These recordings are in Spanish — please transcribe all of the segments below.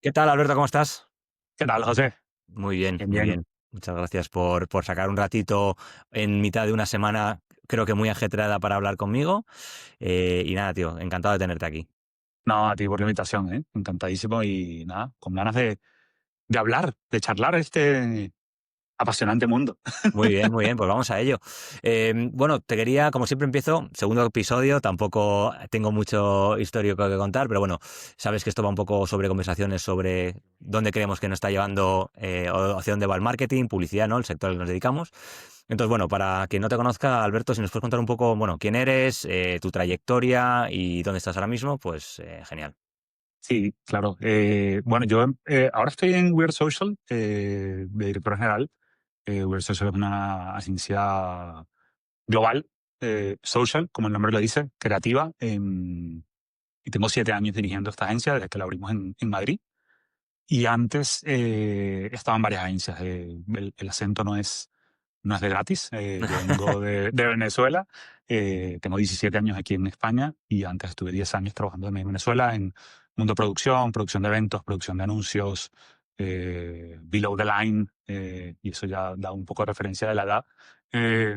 ¿Qué tal, Alberto? ¿Cómo estás? ¿Qué tal, José? Muy bien, Bien, muy bien. bien. Muchas gracias por sacar un ratito en mitad de una semana, creo que muy ajetreada para hablar conmigo. Y nada, tío, encantado de tenerte aquí. No, a ti por la invitación, ¿eh? Encantadísimo y nada, con ganas de hablar, de charlar este apasionante mundo. Muy bien, pues vamos a ello. Bueno, te quería, como siempre empiezo, segundo episodio, tampoco tengo mucho histórico que contar, pero bueno, sabes que esto va un poco sobre conversaciones sobre dónde creemos que nos está llevando o hacia dónde va el marketing, publicidad, ¿no? El sector al que nos dedicamos. Entonces, bueno, para quien no te conozca, Alberto, si nos puedes contar un poco, bueno, quién eres, tu trayectoria y dónde estás ahora mismo, pues genial. Sí, claro. Bueno, yo ahora estoy en Weird Social, de director general. Weird Social es una agencia global, social, como el nombre lo dice, creativa. Y tengo 7 años dirigiendo esta agencia desde que la abrimos en Madrid. Y antes estaba en varias agencias. El acento no es de gratis. Yo vengo de Venezuela. Tengo 17 años aquí en España y antes estuve 10 años trabajando también en Venezuela en mundo producción, producción de eventos, producción de anuncios, below the line, y eso ya da un poco de referencia de la edad.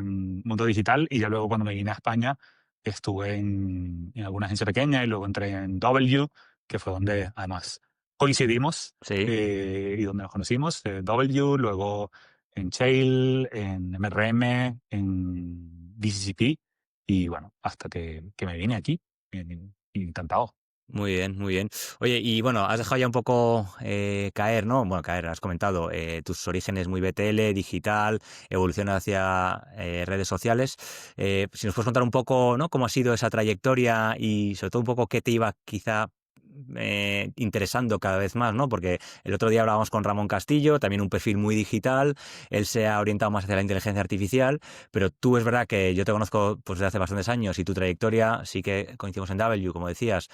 Mundo digital, y ya luego cuando me vine a España estuve en alguna agencia pequeña y luego entré en W, que fue donde además coincidimos, Sí. y donde nos conocimos. W, luego en Shale, en MRM, en DCCP, y bueno, hasta que me vine aquí. Encantado. Muy bien, muy bien. Oye, y bueno, has dejado ya un poco caer, ¿no? Bueno, caer, has comentado tus orígenes muy BTL, digital, evolución hacia redes sociales. Si nos puedes contar un poco, ¿no? Cómo ha sido esa trayectoria y sobre todo un poco qué te iba quizá interesando cada vez más, ¿no? Porque el otro día hablábamos con Ramón Castillo, también un perfil muy digital, él se ha orientado más hacia la inteligencia artificial, pero tú es verdad que yo te conozco pues desde hace bastantes años y tu trayectoria sí que coincidimos en W, como decías,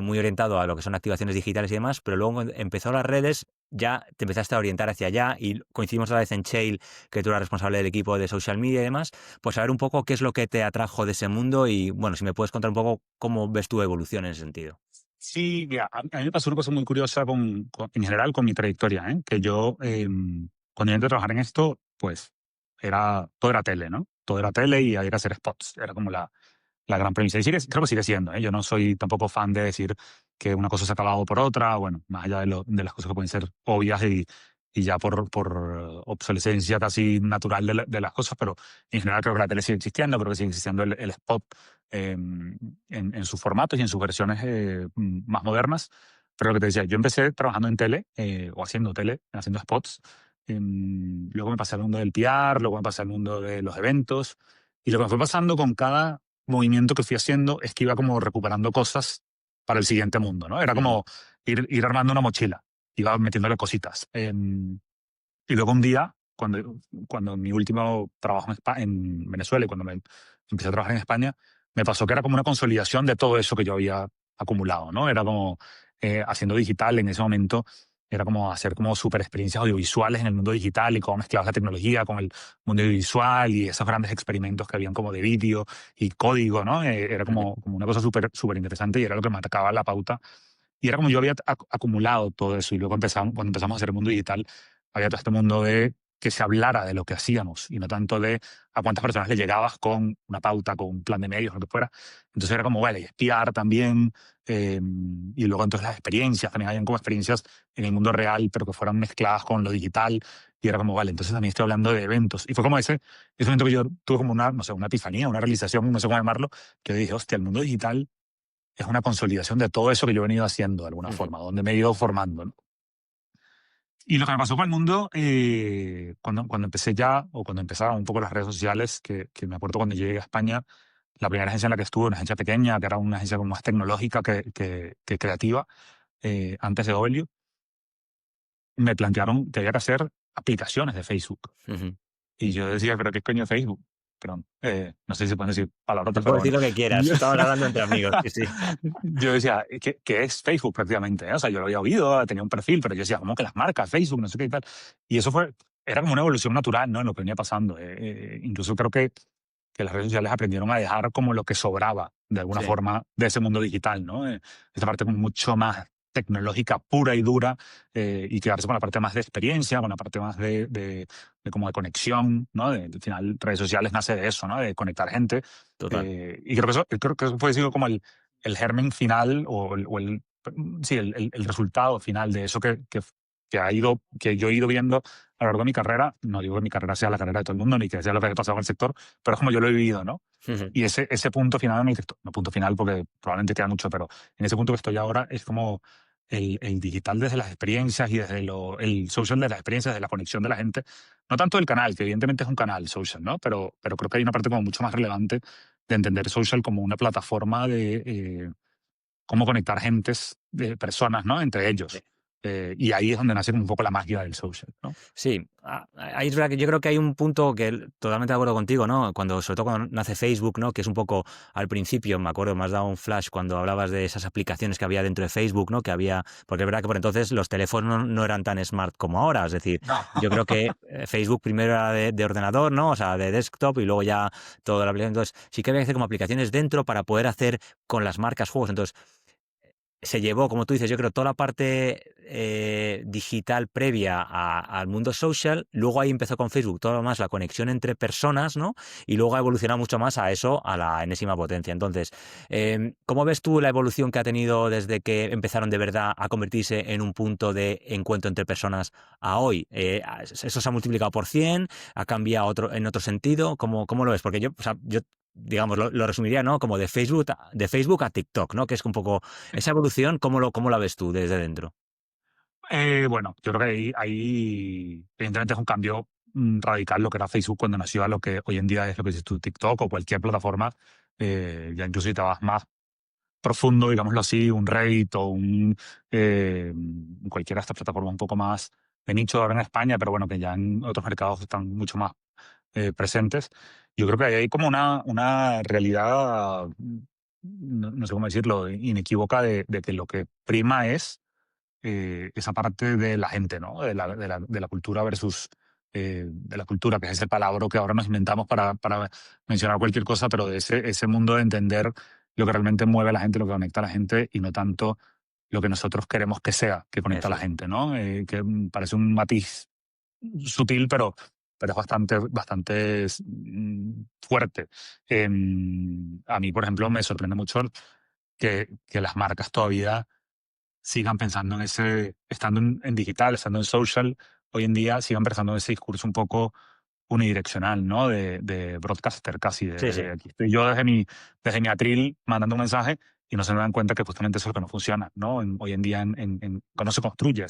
muy orientado a lo que son activaciones digitales y demás, pero luego cuando empezó las redes ya te empezaste a orientar hacia allá y coincidimos otra vez en Shale, que tú eras responsable del equipo de social media y demás, pues saber un poco qué es lo que te atrajo de ese mundo y bueno, si me puedes contar un poco cómo ves tu evolución en ese sentido. Sí, mira, a mí me pasó una cosa muy curiosa en general con mi trayectoria, ¿eh? Que yo, cuando yo entré a trabajar en esto, pues todo era tele, ¿no? Todo era tele y era hacer spots. Era como la gran premisa. Y creo que sigue siendo, ¿eh? Yo no soy tampoco fan de decir que una cosa se ha acabado por otra, bueno, más allá de las cosas que pueden ser obvias y ya por obsolescencia casi natural de las cosas, pero en general creo que la tele sigue existiendo, creo que sigue existiendo el spot, en sus formatos y en sus versiones más modernas. Pero lo que te decía, yo empecé trabajando en tele, o haciendo tele, haciendo spots. Luego me pasé al mundo del PR, luego me pasé al mundo de los eventos. Y lo que me fue pasando con cada movimiento que fui haciendo es que iba como recuperando cosas para el siguiente mundo, ¿no? Era Ujú. como ir armando una mochila, iba metiéndole cositas. Y luego un día, cuando mi último trabajo en Venezuela y cuando me empecé a trabajar en España, me pasó que era como una consolidación de todo eso que yo había acumulado, ¿no? Era como haciendo digital en ese momento, era como hacer como super experiencias audiovisuales en el mundo digital y cómo mezclabas la tecnología con el mundo audiovisual y esos grandes experimentos que habían como de vídeo y código, ¿no? Era como una cosa súper interesante y era lo que me atacaba la pauta. Y era como yo había acumulado todo eso y luego cuando empezamos a hacer el mundo digital, había todo este mundo de que se hablara de lo que hacíamos y no tanto de a cuántas personas le llegabas con una pauta, con un plan de medios, lo que fuera. Entonces era como, bueno, y espiar también, y luego entonces las experiencias, también habían como experiencias en el mundo real, pero que fueran mezcladas con lo digital, y era como, vale, entonces también estoy hablando de eventos. Y fue como ese momento que yo tuve como una, no sé, una epifanía, una realización, no sé cómo llamarlo, que dije, hostia, el mundo digital es una consolidación de todo eso que yo he venido haciendo de alguna Ujú. forma, donde me he ido formando, ¿no? Y lo que me pasó con el mundo, cuando empecé ya, o cuando empezaron un poco las redes sociales, que me acuerdo cuando llegué a España, la primera agencia en la que estuve, una agencia pequeña, que era una agencia como más tecnológica que creativa, antes de W, me plantearon que había que hacer aplicaciones de Facebook. Ujú. Y yo decía, ¿pero qué coño es Facebook? Perdón, no sé si se pueden decir palabrotas, Te pero puedo decir bueno. lo que quieras, estamos hablando entre amigos, sí, sí. Yo decía, ¿qué es Facebook prácticamente? ¿Eh? O sea, yo lo había oído, tenía un perfil, pero yo decía, ¿cómo que las marcas, Facebook, no sé qué y tal? Y eso era como una evolución natural, ¿no? En lo que venía pasando. Incluso creo que las redes sociales aprendieron a dejar como lo que sobraba, de alguna Sí. forma, de ese mundo digital, ¿no? Esa parte como mucho más tecnológica pura y dura, y quedarse con la parte más de experiencia, con la parte más de como de conexión, ¿no? Al final, redes sociales nace de eso, ¿no? De conectar gente. Total. Y creo que eso puede ser como el germen final sí, el resultado final de eso que yo he ido viendo a lo largo de mi carrera. No digo que mi carrera sea la carrera de todo el mundo, ni que sea lo que haya pasado en el sector, pero es como yo lo he vivido, ¿no? Y ese punto final en el que estoy, no punto final porque probablemente queda mucho, pero en ese punto que estoy ahora es como el digital desde las experiencias y desde el social de las experiencias, de la conexión de la gente. No tanto el canal, que evidentemente es un canal social, ¿no? Pero creo que hay una parte como mucho más relevante de entender social como una plataforma de cómo conectar gentes, de personas, ¿no? Entre ellos. Y ahí es donde nace un poco la magia del social, ¿no? Sí, ahí es verdad que yo creo que hay un punto que totalmente de acuerdo contigo, ¿no? Sobre todo cuando nace Facebook, ¿no? Que es un poco al principio, me acuerdo, me has dado un flash cuando hablabas de esas aplicaciones que había dentro de Facebook, ¿no? Que había, porque es verdad que por entonces los teléfonos no eran tan smart como ahora, es decir, No. yo creo que Facebook primero era de ordenador, ¿no? O sea, de desktop y luego ya toda la aplicación. Entonces, sí que había que hacer como aplicaciones dentro para poder hacer con las marcas juegos. Entonces, se llevó, como tú dices, yo creo, toda la parte digital previa al mundo social. Luego ahí empezó con Facebook todo lo más la conexión entre personas, ¿no? Y luego ha evolucionado mucho más a eso, a la enésima potencia. Entonces, ¿cómo ves tú la evolución que ha tenido desde que empezaron de verdad a convertirse en un punto de encuentro entre personas a hoy? ¿Eso se ha multiplicado por 100? ¿Ha cambiado en otro sentido? ¿Cómo lo ves? Porque yo, o sea, yo digamos, lo resumiría, ¿no? Como de Facebook a TikTok, ¿no? Que es un poco esa evolución, ¿cómo la ves tú desde dentro? Bueno, yo creo que ahí evidentemente es un cambio radical lo que era Facebook cuando nació a lo que hoy en día es lo que dices tú, TikTok o cualquier plataforma. Ya incluso si te vas más profundo, digámoslo así, un Reddit o cualquiera de estas plataformas un poco más de nicho ahora en España, pero bueno, que ya en otros mercados están mucho más presentes. Yo creo que ahí hay como una realidad, no sé cómo decirlo, inequívoca de que lo que prima es esa parte de la gente, ¿no? De la cultura versus de la cultura, que es ese palabra que ahora nos inventamos para mencionar cualquier cosa, pero de ese mundo de entender lo que realmente mueve a la gente, lo que conecta a la gente y no tanto lo que nosotros queremos que sea, que conecta a Eso la es. gente, ¿no? Que parece un matiz sutil, pero es bastante fuerte. A mí, por ejemplo, me sorprende mucho que las marcas todavía sigan pensando estando en digital, estando en social, hoy en día sigan pensando en ese discurso un poco unidireccional, ¿no? De broadcaster casi, Sí, sí, aquí estoy yo desde mi atril mandando un mensaje y no se dan cuenta que justamente eso es lo que no funciona, ¿no? Hoy en día, cuando se construye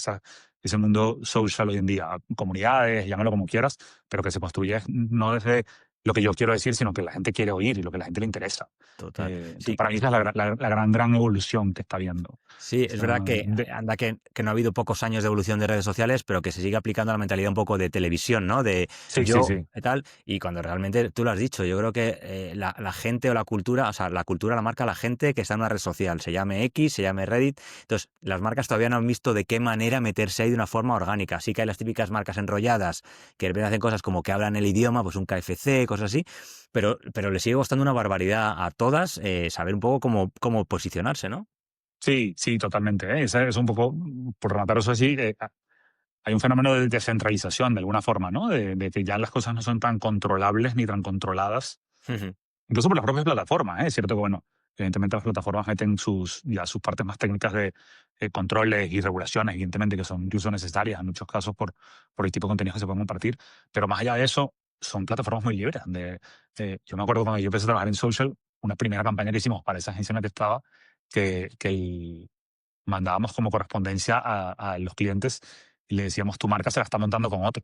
ese mundo social hoy en día, comunidades, llámalo como quieras, pero que se construye no desde lo que yo quiero decir, sino que la gente quiere oír y lo que la gente le interesa. total. Entonces, Sí, para mí esa es la gran evolución que está viendo. sí, O es sea, verdad que anda que no ha habido pocos años de evolución de redes sociales, pero que se sigue aplicando la mentalidad un poco de televisión, ¿no? De sí, sí, yo sí. y tal, y cuando realmente tú lo has dicho, yo creo que la gente o la cultura, o sea, la cultura la marca la gente que está en una red social, se llame X, se llame Reddit. Entonces, las marcas todavía no han visto de qué manera meterse ahí de una forma orgánica. Sí que hay las típicas marcas enrolladas que de repente hacen cosas como que hablan el idioma, pues un KFC, cosas así, pero le sigue costando una barbaridad a todas saber un poco cómo posicionarse, ¿no? Sí, sí, totalmente. Ese es un poco, por rematar eso así, hay un fenómeno de descentralización de alguna forma, ¿no? De que ya las cosas no son tan controlables ni tan controladas, incluso por las propias plataformas, ¿eh? Es cierto que, bueno, evidentemente las plataformas meten ya sus partes más técnicas de controles y regulaciones, evidentemente, que son incluso necesarias en muchos casos por el tipo de contenidos que se pueden compartir, pero más allá de eso, son plataformas muy libres. Yo me acuerdo cuando yo empecé a trabajar en social, una primera campaña que hicimos para esa agencia en la que estaba, que mandábamos como correspondencia a los clientes y le decíamos, tu marca se la está montando con otros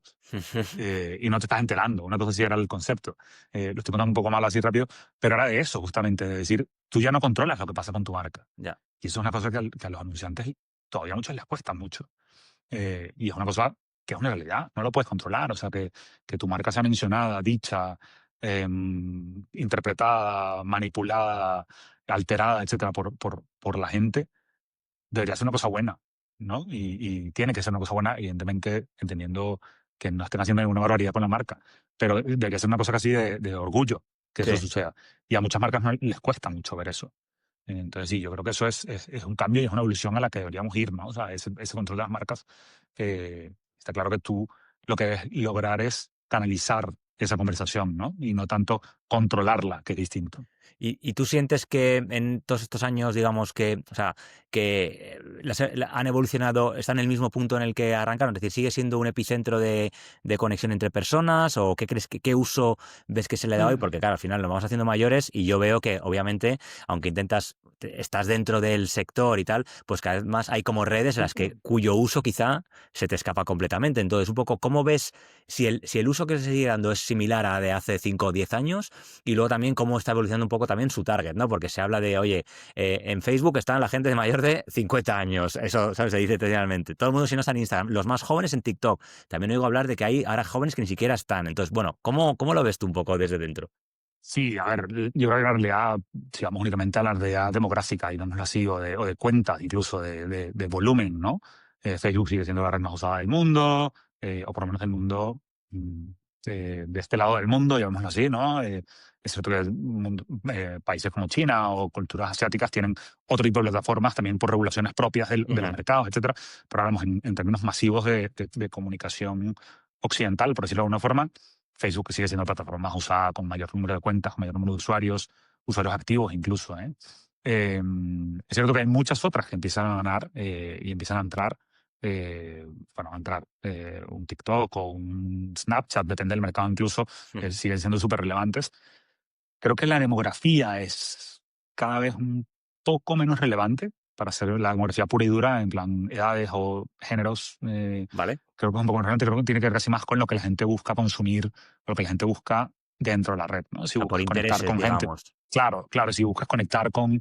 y no te estás enterando. Una cosa así era el concepto. Lo estoy contando un poco mal así rápido, pero era de eso justamente, de decir, tú ya no controlas lo que pasa con tu marca. Ya. Y eso es una cosa que a los anunciantes todavía a muchos les cuesta mucho. Y es una cosa que es una realidad, no lo puedes controlar. O sea, que tu marca sea mencionada, dicha, interpretada, manipulada, alterada, etcétera, por la gente, debería ser una cosa buena, ¿no? Y tiene que ser una cosa buena, evidentemente, entendiendo que no estén haciendo ninguna barbaridad con la marca, pero debería ser una cosa casi de orgullo que eso Sí. suceda. Y a muchas marcas no les cuesta mucho ver eso. Entonces, sí, yo creo que eso es un cambio y es una evolución a la que deberíamos ir, ¿no? O sea, ese control de las marcas, está claro que tú lo que debes lograr es canalizar esa conversación, ¿no? Y no tanto controlarla, que es distinto. Y tú sientes que en todos estos años, digamos que, o sea, que han evolucionado, están en el mismo punto en el que arrancaron? Es decir, ¿sigue siendo un epicentro de conexión entre personas? ¿O qué crees qué uso ves que se le da hoy? Mm. Porque claro, al final nos vamos haciendo mayores y yo veo que, obviamente, aunque estás dentro del sector y tal, pues cada vez más hay como redes en las que cuyo uso quizá se te escapa completamente. Entonces, un poco, ¿cómo ves si el uso que se sigue dando es similar a de hace 5 o 10 años? Y luego también cómo está evolucionando un poco también su target, ¿no? Porque se habla de, oye, en Facebook están la gente de mayor de 50 años, eso, ¿sabes? Se dice tradicionalmente. Todo el mundo si no está en Instagram, los más jóvenes en TikTok. También oigo hablar de que hay ahora jóvenes que ni siquiera están. Entonces, bueno, ¿cómo lo ves tú un poco desde dentro? Sí, a ver, yo creo que la realidad, si vamos únicamente a la realidad demográfica, digámoslo así, o de cuentas, incluso de volumen, ¿no? Facebook sigue siendo la red más usada del mundo, o por lo menos del mundo, mm, de este lado del mundo, llamémoslo así, ¿no? Es cierto que países como China o culturas asiáticas tienen otro tipo de plataformas, también por regulaciones propias de los Ujú. mercados, etcétera. Pero hablamos en términos masivos de comunicación occidental, por decirlo de alguna forma. Facebook sigue siendo la plataforma más usada, con mayor número de cuentas, mayor número de usuarios, usuarios activos incluso, ¿eh? Es cierto que hay muchas otras que empiezan a ganar y empiezan a entrar, bueno, a entrar un TikTok o un Snapchat, depende del mercado incluso, Ujú. siguen siendo súper relevantes. Creo que la demografía es cada vez un poco menos relevante para hacer la demografía pura y dura, en plan edades o géneros. ¿Vale? Creo que es un poco relevante, creo que tiene que ver casi más con lo que la gente busca consumir, lo que la gente busca dentro de la red, ¿no? O Si sea, por buscas conectar intereses, con gente, digamos. claro, claro, si buscas conectar con...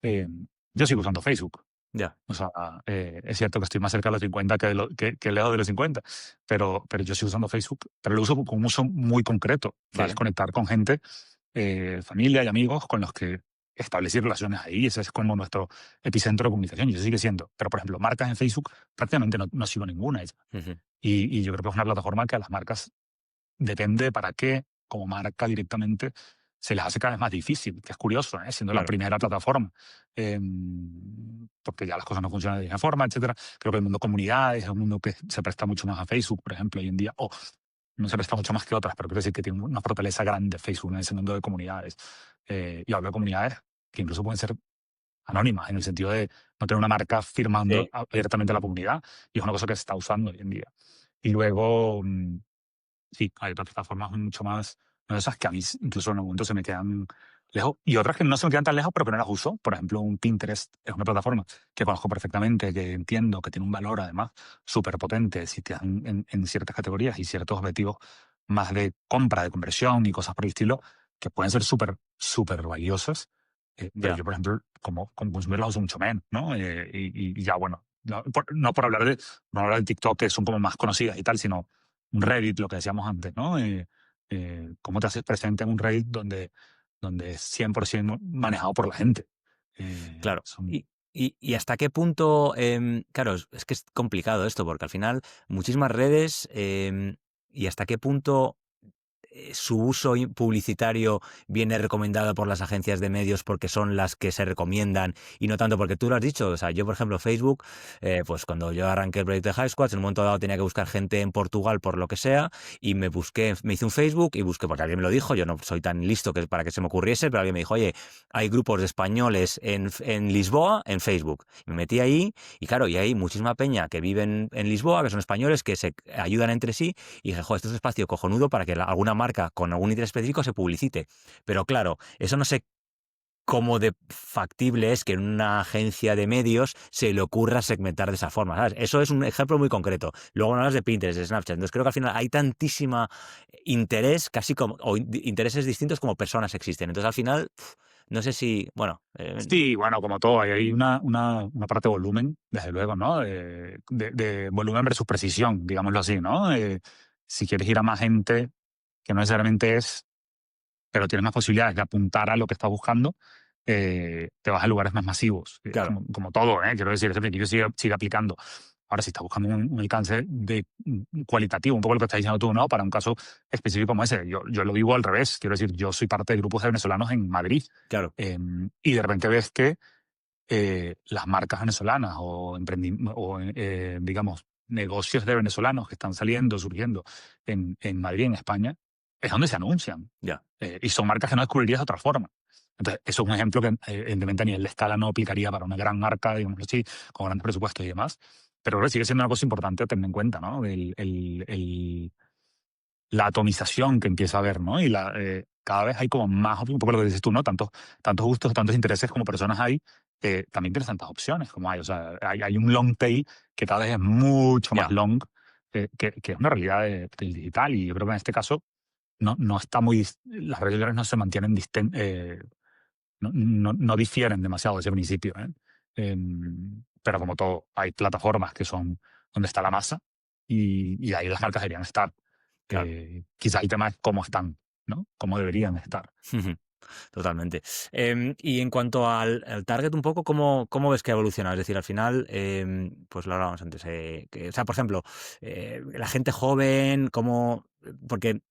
eh, yo sigo usando Facebook. Ya, O sea, es cierto que estoy más cerca de los 50 que lejos de los 50, pero yo sigo usando Facebook, pero lo uso con un uso muy concreto, que es vale. conectar con gente, familia y amigos con los que establecer relaciones ahí. Ese es como nuestro epicentro de comunicación y eso sigue siendo. Pero, por ejemplo, marcas en Facebook prácticamente no sigo ninguna. Ujú. Y yo creo que es una plataforma que a las marcas depende para qué, como marca directamente, se les hace cada vez más difícil, que es curioso, ¿eh? Siendo la Claro. primera plataforma. Porque ya las cosas no funcionan de la misma forma, etcétera. Creo que el mundo comunidades es un mundo que se presta mucho más a Facebook, por ejemplo, hoy en día. O no se presta mucho más que otras, pero quiero decir que tiene una fortaleza grande Facebook en ese mundo de comunidades. Y hablo de comunidades que incluso pueden ser anónimas, en el sentido de no tener una marca firmando Sí, abiertamente a la comunidad, y es una cosa que se está usando hoy en día. Y luego, sí, hay otras plataformas mucho más, no, esas que a mí incluso en algún momento se me quedan lejos, y otras que no se me quedan tan lejos, pero que no las uso. Por ejemplo, un Pinterest es una plataforma que conozco perfectamente, que entiendo que tiene un valor además súper potente si te dan en ciertas categorías y ciertos objetivos más de compra, de conversión y cosas por el estilo, que pueden ser súper, súper valiosas. Pero ya. yo, por ejemplo, como consumidor las uso mucho menos, ¿no? Y ya, bueno, no por hablar de TikTok, que son como más conocidas y tal, sino un Reddit, lo que decíamos antes, ¿no? ¿Cómo te haces presente en un Reddit donde es 100% manejado por la gente? Claro. Son, Y hasta qué punto, claro, es que es complicado esto, porque al final muchísimas redes, y hasta qué punto su uso publicitario viene recomendado por las agencias de medios porque son las que se recomiendan y no tanto porque tú lo has dicho. O sea, yo, por ejemplo, Facebook, pues cuando yo arranqué el proyecto de High Squads, en un momento dado tenía que buscar gente en Portugal por lo que sea y me hice un Facebook y busqué, porque alguien me lo dijo, yo no soy tan listo que para que se me ocurriese, pero alguien me dijo, oye, hay grupos de españoles en Lisboa en Facebook. Me metí ahí y claro, y hay muchísima peña que viven en Lisboa, que son españoles, que se ayudan entre sí y dije, joder, esto es un espacio cojonudo para que alguna marca con algún interés específico se publicite. Pero claro, eso no sé cómo de factible es que en una agencia de medios se le ocurra segmentar de esa forma, ¿sabes? Eso es un ejemplo muy concreto. Luego no hablas de Pinterest, de Snapchat. Entonces creo que al final hay tantísima interés, casi como, o intereses distintos como personas existen. Entonces al final, no sé si, bueno, sí, bueno, como todo, hay una parte de volumen, desde luego, ¿no? De volumen versus precisión, digámoslo así, ¿no? Si quieres ir a más gente, que no necesariamente es, pero tienes más posibilidades de apuntar a lo que estás buscando, te vas a lugares más masivos, claro, como todo, ¿eh? Quiero decir, ese principio sigue aplicando. Ahora, si estás buscando un alcance cualitativo, un poco lo que estás diciendo tú, ¿no? Para un caso específico como ese, yo lo vivo al revés. Quiero decir, yo soy parte de grupos de venezolanos en Madrid, Claro, y de repente ves que las marcas venezolanas o digamos, negocios de venezolanos que están saliendo, surgiendo en Madrid, en España, es donde se anuncian. ya, Y son marcas que no descubrirías de otra forma. Entonces, eso es un ejemplo que evidentemente a nivel de escala no aplicaría para una gran marca, digamos así, con grandes presupuestos y demás. Pero creo que sigue siendo una cosa importante a tener en cuenta, ¿no? La atomización que empieza a haber, ¿no? Y cada vez hay como más, un poco lo que dices tú, ¿no? Tantos gustos, tantos intereses como personas hay, también tienes tantas opciones como hay. O sea, hay un long tail que cada vez es mucho más ya, long, que es una realidad del digital. Y yo creo que en este caso no está muy. Las redes sociales no se mantienen no difieren demasiado de ese principio, ¿eh? Pero como todo, hay plataformas que son donde está la masa y ahí las marcas deberían estar. claro. Quizá el tema es cómo están, ¿no? Cómo deberían estar. Totalmente. Y en cuanto al target, un poco, ¿cómo ves que ha evolucionado? Es decir, al final, pues lo hablábamos antes, o sea, por ejemplo, la gente joven, ¿cómo? Porque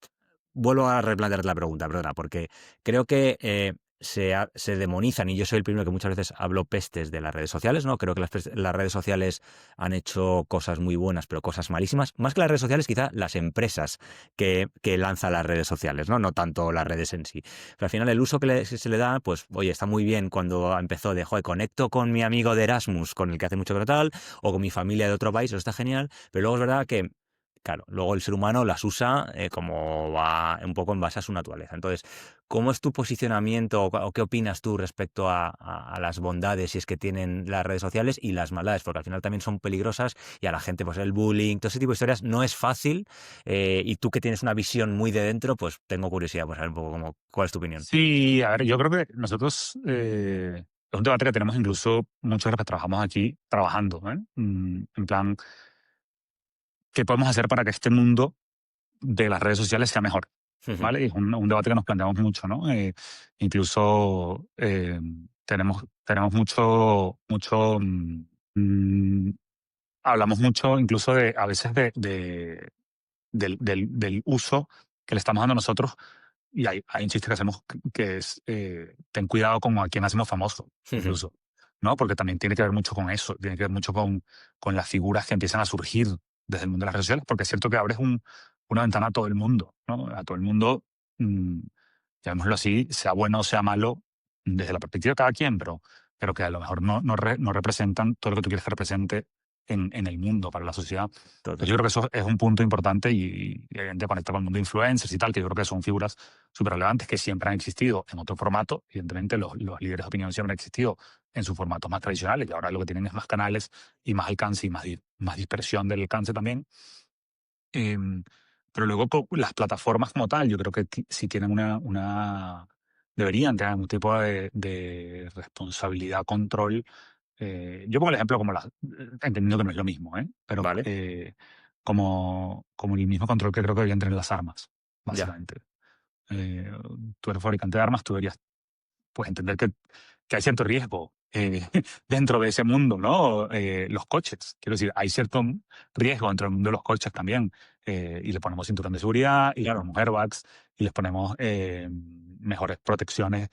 vuelvo a replantear la pregunta, perdona, porque creo que se demonizan, y yo soy el primero que muchas veces hablo pestes de las redes sociales, ¿no? Creo que las redes sociales han hecho cosas muy buenas, pero cosas malísimas. Más que las redes sociales, quizá las empresas que lanzan las redes sociales, ¿no? No tanto las redes en sí. Pero al final el uso que se le da, pues, oye, está muy bien cuando empezó de, joder, conecto con mi amigo de Erasmus, con el que hace mucho que tal, o con mi familia de otro país, eso está genial, pero luego es verdad que claro, luego el ser humano las usa como va un poco en base a su naturaleza. Entonces, ¿cómo es tu posicionamiento o qué opinas tú respecto a las bondades, si es que tienen las redes sociales, y las maldades? Porque al final también son peligrosas y a la gente, pues el bullying, todo ese tipo de historias no es fácil. Y tú que tienes una visión muy de dentro, pues tengo curiosidad por saber un poco cuál es tu opinión. Sí, a ver, yo creo que nosotros es un debate que tenemos incluso muchos de los que trabajamos aquí trabajando, ¿eh? En plan, ¿qué podemos hacer para que este mundo de las redes sociales sea mejor? ¿Vale? Y es un debate que nos planteamos mucho, ¿no? Incluso tenemos mucho, hablamos mucho incluso a veces del uso que le estamos dando nosotros. Y hay un chiste que hacemos que es, ten cuidado con a quién hacemos famoso, incluso, ¿no? Porque también tiene que ver mucho con eso, tiene que ver mucho con las figuras que empiezan a surgir desde el mundo de las redes sociales, porque es cierto que abres una ventana a todo el mundo, ¿no? A todo el mundo, mm, llamémoslo así, sea bueno o sea malo, desde la perspectiva de cada quien, pero que a lo mejor no representan todo lo que tú quieres que represente en el mundo, para la sociedad. Entonces yo Total. creo que eso es un punto importante y evidentemente conecta con el mundo de influencers y tal, que yo creo que son figuras súper relevantes que siempre han existido en otro formato. Evidentemente los líderes de opinión siempre han existido en sus formatos más tradicionales y ahora lo que tienen es más canales y más alcance y más dispersión del alcance también. Em, pero luego las plataformas como tal, yo creo que sí tienen deberían tener algún tipo de responsabilidad, control. Yo pongo el ejemplo como entendiendo que no es lo mismo, ¿eh? Pero Vale, como el mismo control que creo que deberían tener las armas, ya, básicamente. Eh, Tú eres fabricante de armas, tú deberías pues entender que hay cierto riesgo dentro de ese mundo, ¿no? Los coches, quiero decir, hay cierto riesgo dentro del mundo de los coches también. Y le ponemos cinturón de seguridad, y les claro, ponemos airbags, y les ponemos mejores protecciones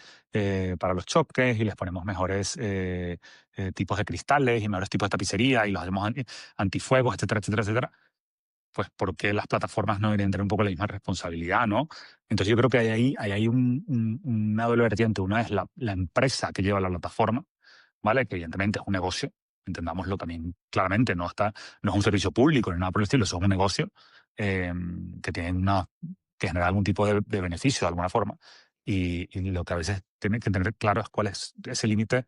para los choques, y les ponemos mejores tipos de cristales y mejores tipos de tapicería, y los hacemos antifuegos, etcétera, etcétera, etcétera. Pues porque las plataformas no deberían tener un poco la misma responsabilidad, ¿no? Entonces yo creo que hay ahí una doble vertiente. Una es la empresa que lleva la plataforma, ¿vale? Que evidentemente es un negocio, entendámoslo también claramente, no es un servicio público ni nada por el estilo, eso es un negocio eh, que tiene que generar algún tipo de beneficio de alguna forma. Y lo que a veces tiene que tener claro es cuál es ese límite,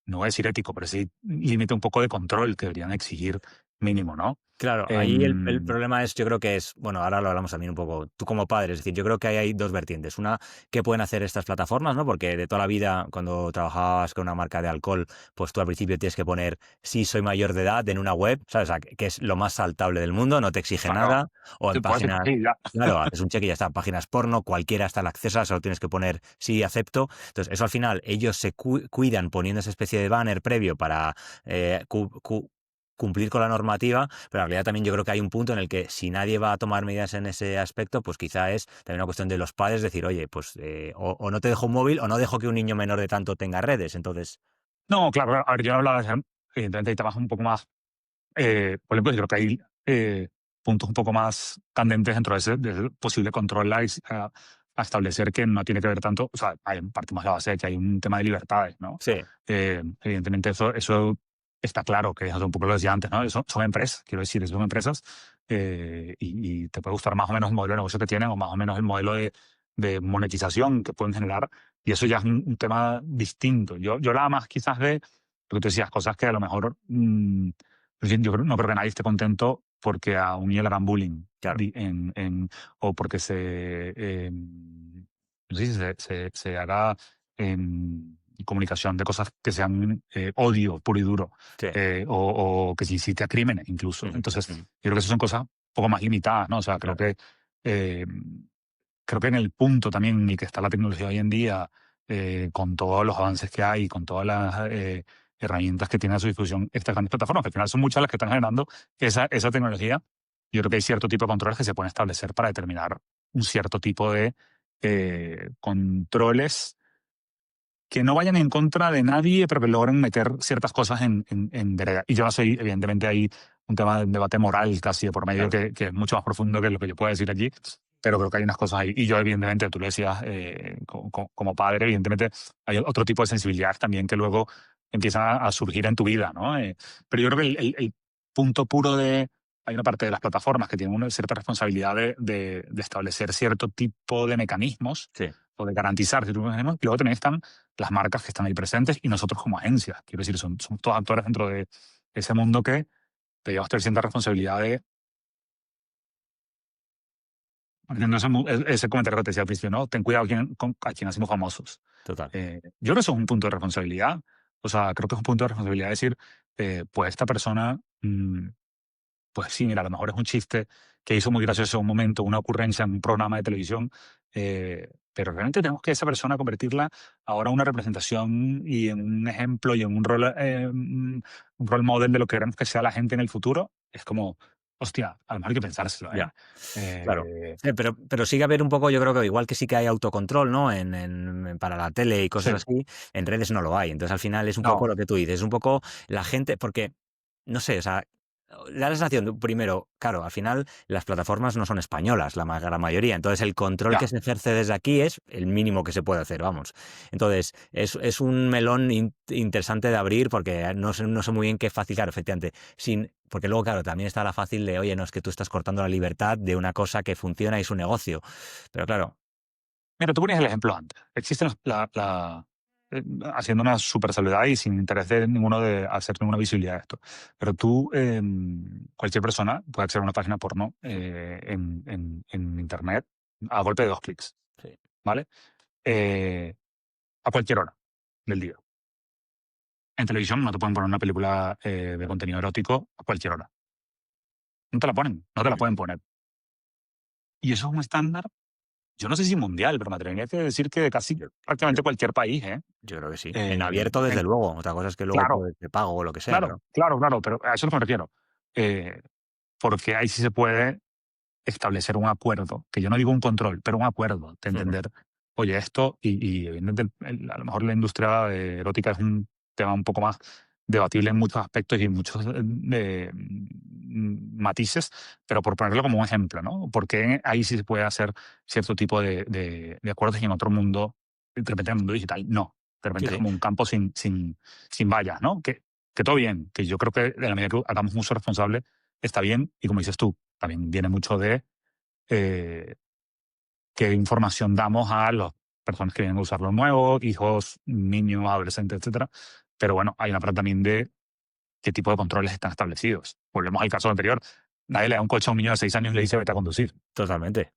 no voy a decir ético, pero ese límite un poco de control que deberían exigir mínimo, ¿no? claro, ahí el Em, problema es, yo creo que es, bueno, ahora lo hablamos también un poco, tú como padre, es decir, yo creo que hay dos vertientes. Una, ¿qué pueden hacer estas plataformas, no? Porque de toda la vida, cuando trabajabas con una marca de alcohol, pues tú al principio tienes que poner, sí, soy mayor de edad en una web, ¿sabes? O sea, que es lo más saltable del mundo, no te exige Claro, nada, o en te puedo decir páginas. que sí, ya. Claro, haces un check y ya está. Páginas porno, cualquiera está al acceso, solo tienes que poner sí, acepto. Entonces, eso al final, ellos se cuidan poniendo esa especie de banner previo para cumplir con la normativa, pero en realidad también yo creo que hay un punto en el que si nadie va a tomar medidas en ese aspecto, pues quizá es también una cuestión de los padres decir, oye, pues o no te dejo un móvil o no dejo que un niño menor de tanto tenga redes. Entonces, No, claro, a ver, yo no hablaba de, evidentemente hay temas un poco más, por ejemplo, yo creo que hay puntos un poco más candentes dentro de ese posible control a establecer que no tiene que ver tanto, o sea, partimos de la base de que hay un tema de libertades, ¿no? sí, Evidentemente eso está claro, que eso un poco lo decía antes, ¿no? Son empresas, quiero decir, son empresas y te puede gustar más o menos el modelo de negocio que tienen o más o menos el modelo de monetización que pueden generar y eso ya es un tema distinto. Yo hablaba más quizás de lo que tú decías, cosas que a lo mejor en fin, no creo que nadie esté contento porque a un niño le hagan bullying claro, o porque no sé si se haga comunicación de cosas que sean odio puro y duro sí. o que se incite a crímenes incluso. Ujú, Entonces, ujú, yo creo que esas son cosas un poco más limitadas, ¿no? O sea, claro, eh, creo que en el punto también en el que está la tecnología hoy en día, con todos los avances que hay, con todas las herramientas que tiene a su disposición estas grandes plataformas, que al final son muchas las que están generando esa tecnología, yo creo que hay cierto tipo de controles que se pueden establecer para determinar un cierto tipo de controles que no vayan en contra de nadie, pero que logren meter ciertas cosas en vereda. Y yo no soy, evidentemente, hay un tema de debate moral casi de por medio claro. que es mucho más profundo que lo que yo puedo decir allí, pero creo que hay unas cosas ahí. Y yo, evidentemente, tú lo decías, como padre, evidentemente, hay otro tipo de sensibilidades también que luego empiezan a surgir en tu vida, ¿no? Pero yo creo que el punto puro de... Hay una parte de las plataformas que tienen una cierta responsabilidad de establecer cierto tipo de mecanismos Sí, o de garantizar ciertos mecanismos. Y luego también están las marcas que están ahí presentes y nosotros como agencias. Quiero decir, son todos actores dentro de ese mundo que debemos tener cierta responsabilidad de, haciendo ese comentario que te decía al principio, ¿no? Ten cuidado a quién hacemos famosos. total. Yo creo que eso es un punto de responsabilidad. O sea, creo que es un punto de responsabilidad decir, pues esta persona, pues sí, mira, a lo mejor es un chiste que hizo muy gracioso en un momento, una ocurrencia en un programa de televisión, pero realmente tenemos que esa persona convertirla ahora en una representación y en un ejemplo y en un role model de lo que queremos que sea la gente en el futuro. Es como, hostia, a lo mejor hay que pensárselo, ¿eh? Ya, claro. Eh, Pero sí que haber un poco, yo creo que igual que sí que hay autocontrol, ¿no? Para la tele y sí, cosas así, en redes no lo hay. Entonces, al final es un poco no. lo que tú dices, es un poco la gente, porque, no sé, o sea, da la sensación, primero, claro, al final las plataformas no son españolas, gran mayoría. Entonces, el control que Ya. se ejerce desde aquí es el mínimo que se puede hacer, vamos. Entonces, es un melón interesante de abrir porque no sé muy bien qué fácil, claro, efectivamente, porque luego, claro, también está la fácil de, oye, no es que tú estás cortando la libertad de una cosa que funciona y es un negocio. Pero claro, Mira, tú ponías el ejemplo antes. Existe haciendo una super salvedad y sin interés de ninguno de hacer ninguna visibilidad de esto. Pero tú, cualquier persona puede acceder a una página porno en internet a golpe de 2 clics, sí, ¿vale? Eh, a cualquier hora del día. En televisión no te pueden poner una película de contenido erótico a cualquier hora. No te la ponen, no te la ujú, pueden poner. Y eso es un estándar, yo no sé si mundial, pero me atrevería a decir que de casi yo, yo, prácticamente cualquier país, ¿eh? yo creo que sí. En Eh, abierto, desde en- luego. Otra cosa es que luego claro, pues, te pago o lo que sea, claro, pero. claro, claro, pero a eso es lo que me refiero. Eh, Porque ahí sí se puede establecer un acuerdo, que yo no digo un control, pero un acuerdo de Ujú, entender, oye, esto, y evidentemente a lo mejor la industria erótica es un tema un poco más debatible en muchos aspectos y en muchos matices, pero por ponerlo como un ejemplo, ¿no? Porque ahí sí se puede hacer cierto tipo de acuerdos y en otro mundo, de repente en el mundo digital, no. De sí, repente es sí, como un campo sin vallas, ¿no? Que todo bien, que yo creo que de la medida que hagamos uso responsable está bien, y como dices tú, también viene mucho de eh, qué información damos a las personas que vienen a usar lo nuevo, hijos, niños, adolescentes, etcétera. Pero bueno, hay una parte también de qué tipo de controles están establecidos. Volvemos al caso anterior. Nadie le da un coche a un niño de 6 años y le dice vete a conducir. totalmente.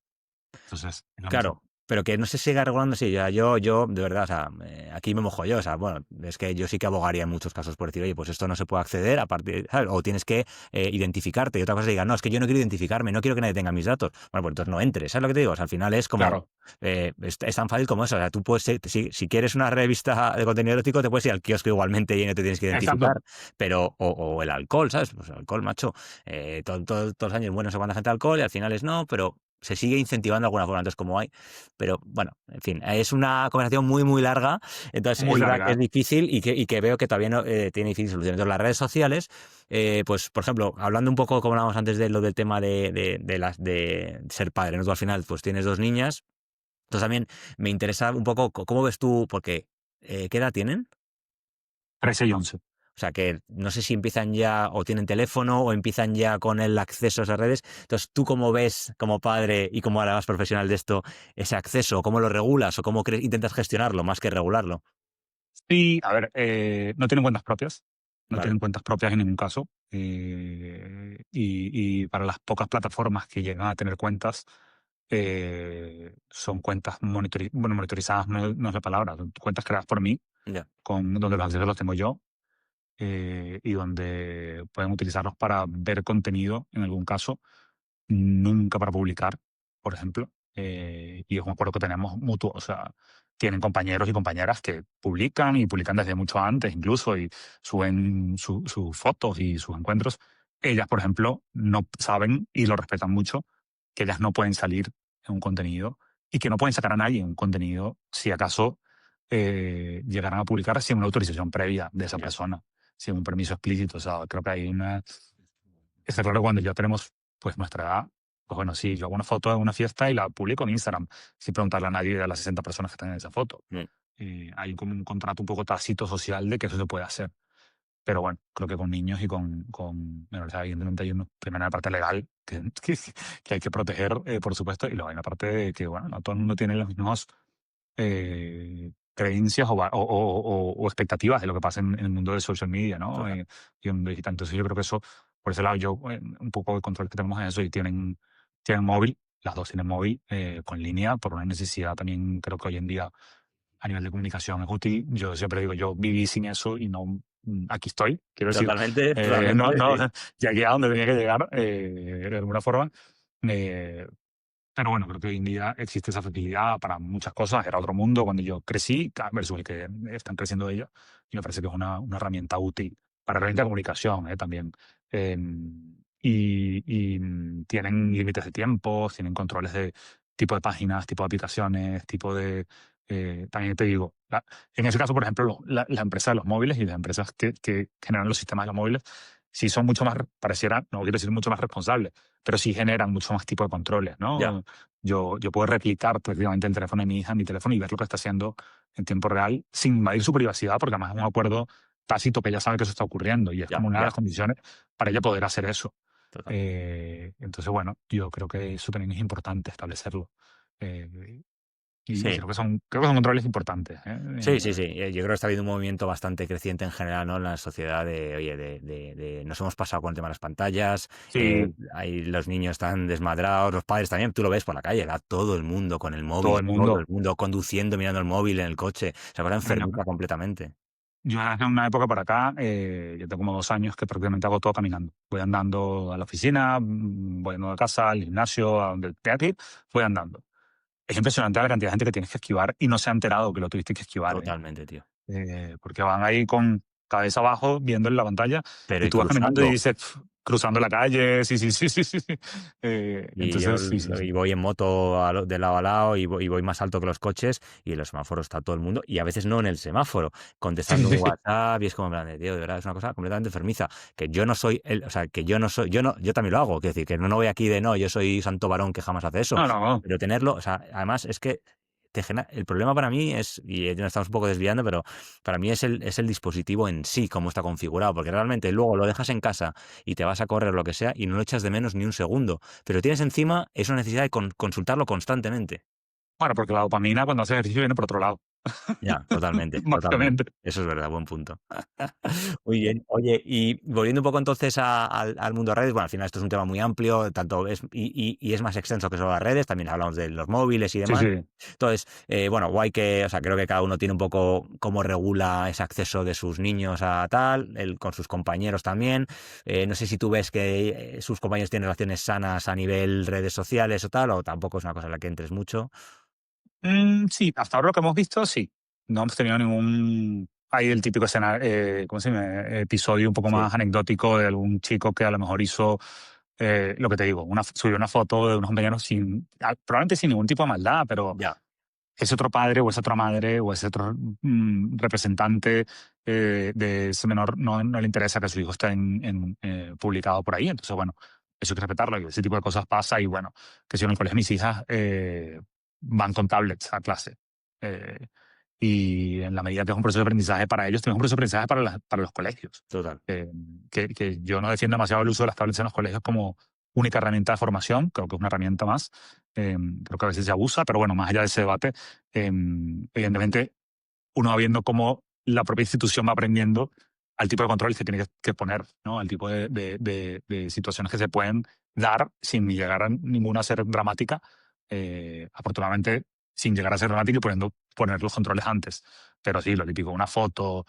Entonces, es lo Claro, mismo. Pero que no se siga regulando así. Ya, yo, de verdad, o sea, aquí me mojo yo. O sea, bueno, es que yo sí que abogaría en muchos casos por decir, oye, pues esto no se puede acceder, aparte, ¿sabes? O tienes que identificarte. Y otra cosa es que digan, no, es que yo no quiero identificarme, no quiero que nadie tenga mis datos. Bueno, pues entonces no entres, ¿sabes lo que te digo? O sea, al final es como, Claro, es tan fácil como eso. O sea, tú puedes, si quieres una revista de contenido erótico, te puedes ir al kiosco igualmente y no te tienes que identificar. exacto. Pero, o el alcohol, ¿sabes? Pues el alcohol, macho. Todos los años, bueno, se cuánta gente alcohol y al final es no, pero se sigue incentivando de alguna forma. Entonces, como hay. Pero bueno, en fin, es una conversación muy, muy larga. Entonces, es Muy verdad que es larga. difícil y que veo que todavía no tiene difícil solución. Entonces, las redes sociales, pues, por ejemplo, hablando un poco, como hablábamos antes de lo del tema de ser padre, ¿no? Tú al final, pues tienes dos niñas. Entonces, también me interesa un poco cómo ves tú, porque, ¿qué edad tienen? 13 y 11. O sea, que no sé si empiezan ya o tienen teléfono o empiezan ya con el acceso a esas redes. Entonces, ¿tú cómo ves como padre y como ahora más profesional de esto ese acceso? ¿Cómo lo regulas o cómo intentas gestionarlo más que regularlo? Y, a ver, no tienen cuentas propias. No Vale, tienen cuentas propias en ningún caso. Y para las pocas plataformas que llegan a tener cuentas, son cuentas bueno, monitorizadas, no es la palabra, son cuentas creadas por mí, ya, donde los accesos los tengo yo, y donde pueden utilizarlos para ver contenido en algún caso, nunca para publicar, por ejemplo. Y es un acuerdo que tenemos mutuo. O sea, tienen compañeros y compañeras que publican y publican desde mucho antes incluso y suben sus fotos y sus encuentros. Ellas, por ejemplo, no saben y lo respetan mucho que ellas no pueden salir en un contenido y que no pueden sacar a nadie en un contenido si acaso llegaran a publicar sin una autorización previa de esa ya, persona, sin un permiso explícito. O sea, creo que hay una. Está claro que cuando ya tenemos pues nuestra edad, pues bueno, sí, yo hago una foto de una fiesta y la publico en Instagram sin preguntarle a nadie de las 60 personas que están en esa foto. mm, Hay como un contrato un poco tácito social de que eso se puede hacer. Pero bueno, creo que con niños y con menores, de edad, evidentemente hay una primera parte legal que hay que proteger, por supuesto, y luego hay una parte de que, bueno, no todo el mundo tiene los mismos creencias o expectativas de lo que pasa en el mundo del social media, ¿no? total. Y en el mundo digital. Entonces yo creo que eso, por ese lado, yo un poco de control que tenemos en eso y tienen móvil, las dos tienen móvil con línea por una necesidad también, creo que hoy en día a nivel de comunicación es útil. Yo siempre digo, yo viví sin eso y no, aquí estoy. Quiero decir, Totalmente, no, totalmente, no, sí. llegué a donde tenía que llegar de alguna forma. Eh, pero bueno, creo que hoy en día existe esa facilidad para muchas cosas. Era otro mundo cuando yo crecí versus el que están creciendo ellos. Y me parece que es una herramienta útil para herramienta de comunicación también. Tienen límites de tiempo, tienen controles de tipo de páginas, tipo de aplicaciones, tipo de. También te digo, en ese caso, por ejemplo, la empresa de los móviles y las empresas que generan los sistemas de los móviles, sí son mucho más, pareciera, no quiero decir mucho más responsables, pero sí generan mucho más tipo de controles, Ya, ¿no? Yo puedo replicar prácticamente el teléfono de mi hija en mi teléfono y ver lo que está haciendo en tiempo real sin invadir su privacidad, porque además es un acuerdo tácito que ella sabe que eso está ocurriendo y es ya, como una de ya, las condiciones para ella poder hacer eso. total. Entonces, bueno, yo creo que eso también es importante establecerlo. Eh, y Sí. creo que son controles importantes. Sí, sí, sí. Yo creo que está habiendo un movimiento bastante creciente en general, ¿no? En la sociedad de, oye, nos hemos pasado con el tema de las pantallas, Sí, ahí los niños están desmadrados, los padres también, tú lo ves por la calle, va todo el mundo con el todo móvil, el todo el mundo. mundo conduciendo, mirando el móvil en el coche, esa cosa Venga, enfermiza completamente. yo hace una época para acá, yo tengo como 2 años que prácticamente hago todo caminando. Voy andando a la oficina, voy andando a casa, al gimnasio, a donde tenga que ir, voy andando. Es impresionante la cantidad de gente que tienes que esquivar y no se ha enterado que lo tuviste que esquivar, ¿eh? Totalmente, tío. Porque van ahí con cabeza abajo viendo en la pantalla Pero y y tú vas caminando y cruzando. dices, "Pf, cruzando la calle, sí, sí, sí, sí, sí, sí". Y yo Entonces, sí, sí, y sí. voy en moto de lado a lado y voy más alto que los coches y en los semáforos está todo el mundo y a veces no en el semáforo, contestando un Sí, sí. WhatsApp y es como en plan de, tío, de verdad es una cosa completamente enfermiza, que yo no soy o sea, que yo no soy, yo no, yo también lo hago, quiero decir, que no voy aquí de no, yo soy santo varón que jamás hace eso, No, no, pero tenerlo, o sea, además es que el problema para mí es, y nos estamos un poco desviando, pero para mí es el dispositivo en sí, cómo está configurado, porque realmente luego lo dejas en casa y te vas a correr lo que sea y no lo echas de menos ni un segundo. Pero tienes encima esa necesidad de consultarlo constantemente. bueno, porque la dopamina cuando haces ejercicio viene por otro lado. Ya, totalmente, totalmente. básicamente. Eso es verdad, buen punto. Muy bien. Oye, y volviendo un poco entonces al mundo de redes, bueno, al final esto es un tema muy amplio, tanto es, y es más extenso que solo las redes, también hablamos de los móviles y Sí, demás. sí. Entonces, bueno, guay que, o sea, creo que cada uno tiene un poco cómo regula ese acceso de sus niños a tal, él con sus compañeros también. No sé si tú ves que sus compañeros tienen relaciones sanas a nivel redes sociales o tal, o tampoco es una cosa en la que entres mucho. Sí, hasta ahora lo que hemos visto, sí. No hemos tenido ningún. Hay el típico ¿cómo se llama? Episodio un poco Sí, más anecdótico de algún chico que a lo mejor hizo lo que te digo, subió una foto de unos compañeros probablemente sin ningún tipo de maldad, pero ya, ese otro padre o esa otra madre o ese otro representante de ese menor no le interesa que su hijo esté publicado por ahí. Entonces, bueno, eso hay que respetarlo y ese tipo de cosas pasa. Y bueno, que si en el colegio mis hijas van con tablets a clase. eh, y en la medida que es un proceso de aprendizaje para ellos, también es un proceso de aprendizaje para los colegios. total. Que yo no defiendo demasiado el uso de las tablets en los colegios como única herramienta de formación, creo que es una herramienta más. Creo que a veces se abusa, pero bueno, más allá de ese debate, evidentemente uno va viendo cómo la propia institución va aprendiendo al tipo de controles que tiene que poner, ¿no? Al tipo de situaciones que se pueden dar sin llegar a ninguna ser dramática, afortunadamente sin llegar a ser dramática y poner los controles antes. Pero sí, lo típico, una foto,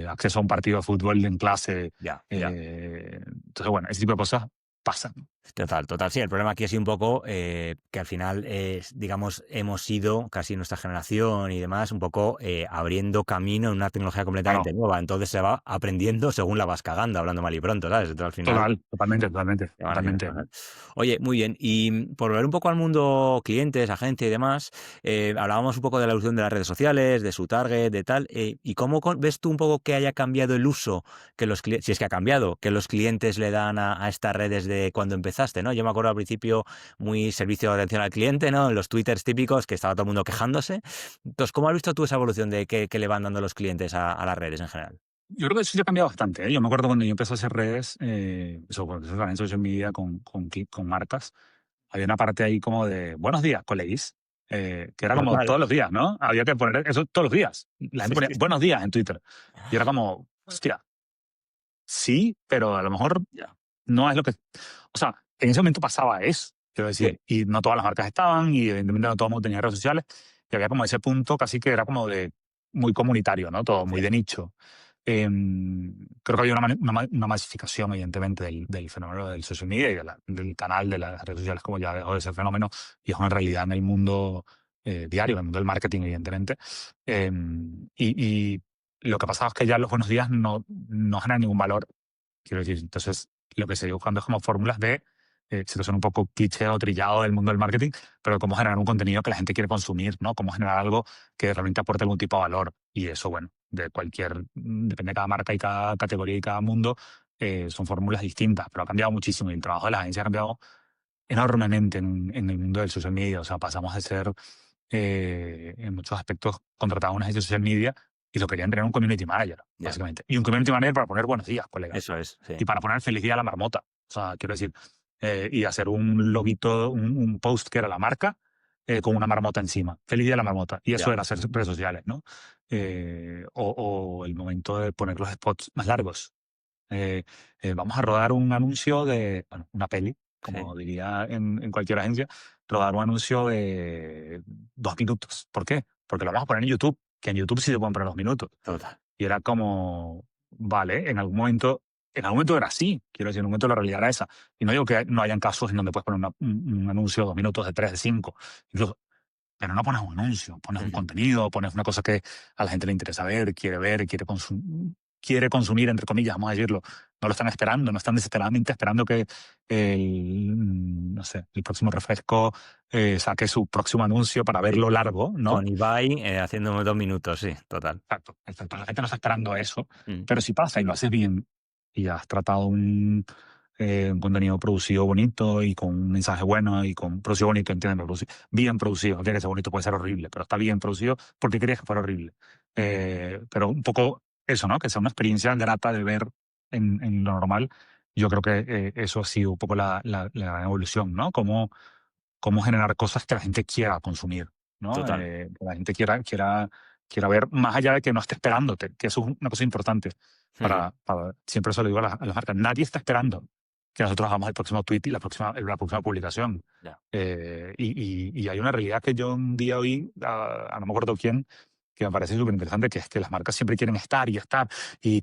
acceso a un partido de fútbol en clase. Ya, ya. Entonces, bueno, ese tipo de cosas pasan. Total, total. Sí, el problema aquí es un poco que al final, digamos, hemos ido, casi nuestra generación y demás, un poco abriendo camino en una tecnología completamente Claro, nueva. Entonces se va aprendiendo según la vas cagando, hablando mal y pronto, ¿sabes? Entonces al final totalmente, totalmente, te van haciendo totalmente. cosas. Oye, muy bien. Y por volver un poco al mundo clientes, agencia y demás, hablábamos un poco de la evolución de las redes sociales, de su target, de tal. ¿Y cómo ves tú un poco que haya cambiado el uso que los clientes, si es que ha cambiado, que los clientes le dan a estas redes de cuando empezaste, ¿no? Yo me acuerdo al principio muy servicio de atención al cliente, ¿no? En los twitters típicos que estaba todo el mundo quejándose. Entonces, ¿cómo has visto tú esa evolución de que le van dando los clientes a las redes en general? Yo creo que eso ya ha cambiado bastante, ¿eh? Yo me acuerdo cuando yo empecé a hacer redes, cuando empecé también social media con marcas, había una parte ahí como de buenos días, colegis, que era como Total. todos los días, ¿no? Había que poner eso todos los días. La gente Sí, ponía sí, buenos días en Twitter. Y era como, hostia, sí, pero a lo mejor ya. no es lo que. O sea, en ese momento pasaba eso, quiero Sí, decir, y no todas las marcas estaban, y evidentemente no todo el mundo tenía redes sociales, y había como ese punto casi que era como de muy comunitario, ¿no? Todo muy sí, de nicho. Creo que había una masificación, evidentemente, del fenómeno del social media y del canal de las redes sociales, como ya dejó de ser fenómeno, y es una realidad en el mundo diario, en el mundo del marketing, evidentemente. Y lo que pasaba es que ya los buenos días no generan ningún valor. Quiero decir, entonces lo que se sigue buscando es como fórmulas de, si son un poco cliché o trillado del mundo del marketing, pero cómo generar un contenido que la gente quiere consumir, ¿no? Cómo generar algo que realmente aporte algún tipo de valor. Y eso, bueno, depende de cada marca y cada categoría y cada mundo, son fórmulas distintas, pero ha cambiado muchísimo y el trabajo de las agencias ha cambiado enormemente en el mundo del social media. O sea, pasamos de ser, en muchos aspectos, contratados a una agencia de social media y lo querían tener un community manager, ya. básicamente. Y un community manager para poner buenos días, colega, Eso es, sí. y para poner feliz día a la marmota. O sea, quiero decir, y hacer un loguito, un post que era la marca, con una marmota encima. Feliz día a la marmota. Y eso Ya, era hacer redes sociales, ¿no? O el momento de poner los spots más largos. Eh, Vamos a rodar un anuncio de, bueno, una peli, sí, como diría en cualquier agencia, rodar un anuncio de 2 minutos. ¿Por qué? Porque lo vamos a poner en YouTube, que en YouTube sí se pueden poner 2 minutos. total. Y era como, vale, en algún momento era así, quiero decir, en algún momento la realidad era esa. Y no digo que no hayan casos en donde puedes poner un anuncio de 2 minutos, de tres, de cinco, incluso, pero no pones un anuncio, pones un Ujú. contenido, pones una cosa que a la gente le interesa ver, quiere consumir, entre comillas, vamos a decirlo. No lo están esperando, no están desesperadamente esperando que no sé, el próximo refresco saque su próximo anuncio para verlo largo, ¿no? Con Ibai haciendo 2 minutos, sí, total. Exacto, exacto. La gente no está esperando eso, Mm, pero si pasa y lo haces bien y has tratado un contenido producido bonito y con un mensaje bueno y con producido bonito, entienden, bien producido, no tiene que ser bonito, puede ser horrible, pero está bien producido porque querías que fuera horrible. Pero un poco eso, ¿no? Que sea una experiencia grata de ver en lo normal. Yo creo que eso ha sido un poco la evolución, ¿no? Cómo generar cosas que la gente quiera consumir, ¿no? total. Que la gente quiera quiera ver más allá de que no esté esperándote, que eso es una cosa importante. Ujú. Siempre eso lo digo a las marcas. Nadie está esperando que nosotros hagamos el próximo tweet y la próxima publicación. Ya. Y hay una realidad que yo un día oí, a no me acuerdo quién, que me parece súper interesante, que es que las marcas siempre quieren estar y estar, y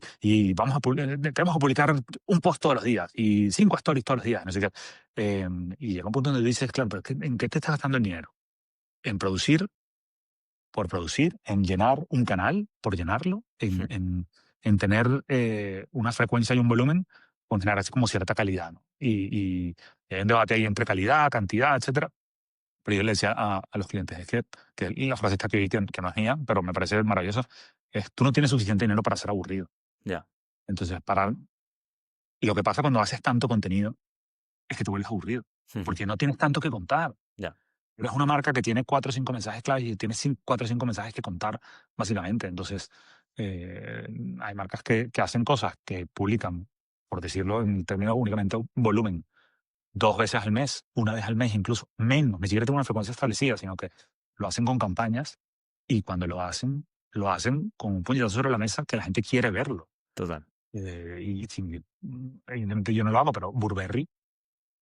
tenemos que publicar un post todos los días, y 5 stories todos los días, no sé qué. Y llega un punto donde dices, claro, pero ¿en qué te estás gastando el dinero? ¿En producir por producir? ¿En llenar un canal por llenarlo? ¿En, Ujú. en, en tener una frecuencia y un volumen? Con generar así como cierta calidad, ¿no? Y hay un debate ahí entre calidad, cantidad, etcétera. Pero yo le decía a los clientes, es que la frase está aquí, que no es mía, pero me parece maravillosa, es tú no tienes suficiente dinero para ser aburrido. Ya. Entonces, lo que pasa cuando haces tanto contenido es que te vuelves aburrido, Ujú. porque no tienes tanto que contar. Ya. Eres una marca que tiene 4 o 5 mensajes claves y tienes 4 o 5 mensajes que contar, básicamente. Entonces, eh, hay marcas que hacen cosas que publican, por decirlo en términos únicamente volumen, 2 veces al mes, una vez al mes, incluso menos. Ni siquiera tienen una frecuencia establecida, sino que lo hacen con campañas y cuando lo hacen con un puñetazo sobre la mesa que la gente quiere verlo. Total. Evidentemente yo no lo hago, pero Burberry,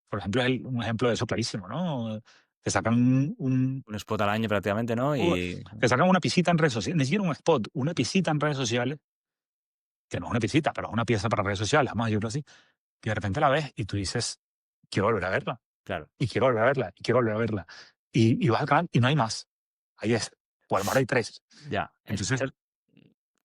por ejemplo, es un ejemplo de eso clarísimo, ¿no? Te sacan Un spot al año prácticamente, ¿no? u- Y te sacan una pisita en redes sociales, ni siquiera un spot, una pisita en redes sociales, que no es una pisita, pero es una pieza para redes sociales, vamos a decirlo así, que de repente la ves y tú dices, quiero volver a verla, claro. y quiero volver a verla, y quiero volver a verla. Y vas al canal y no hay más. Ahí es. O a lo mejor hay 3. Ya. Entonces,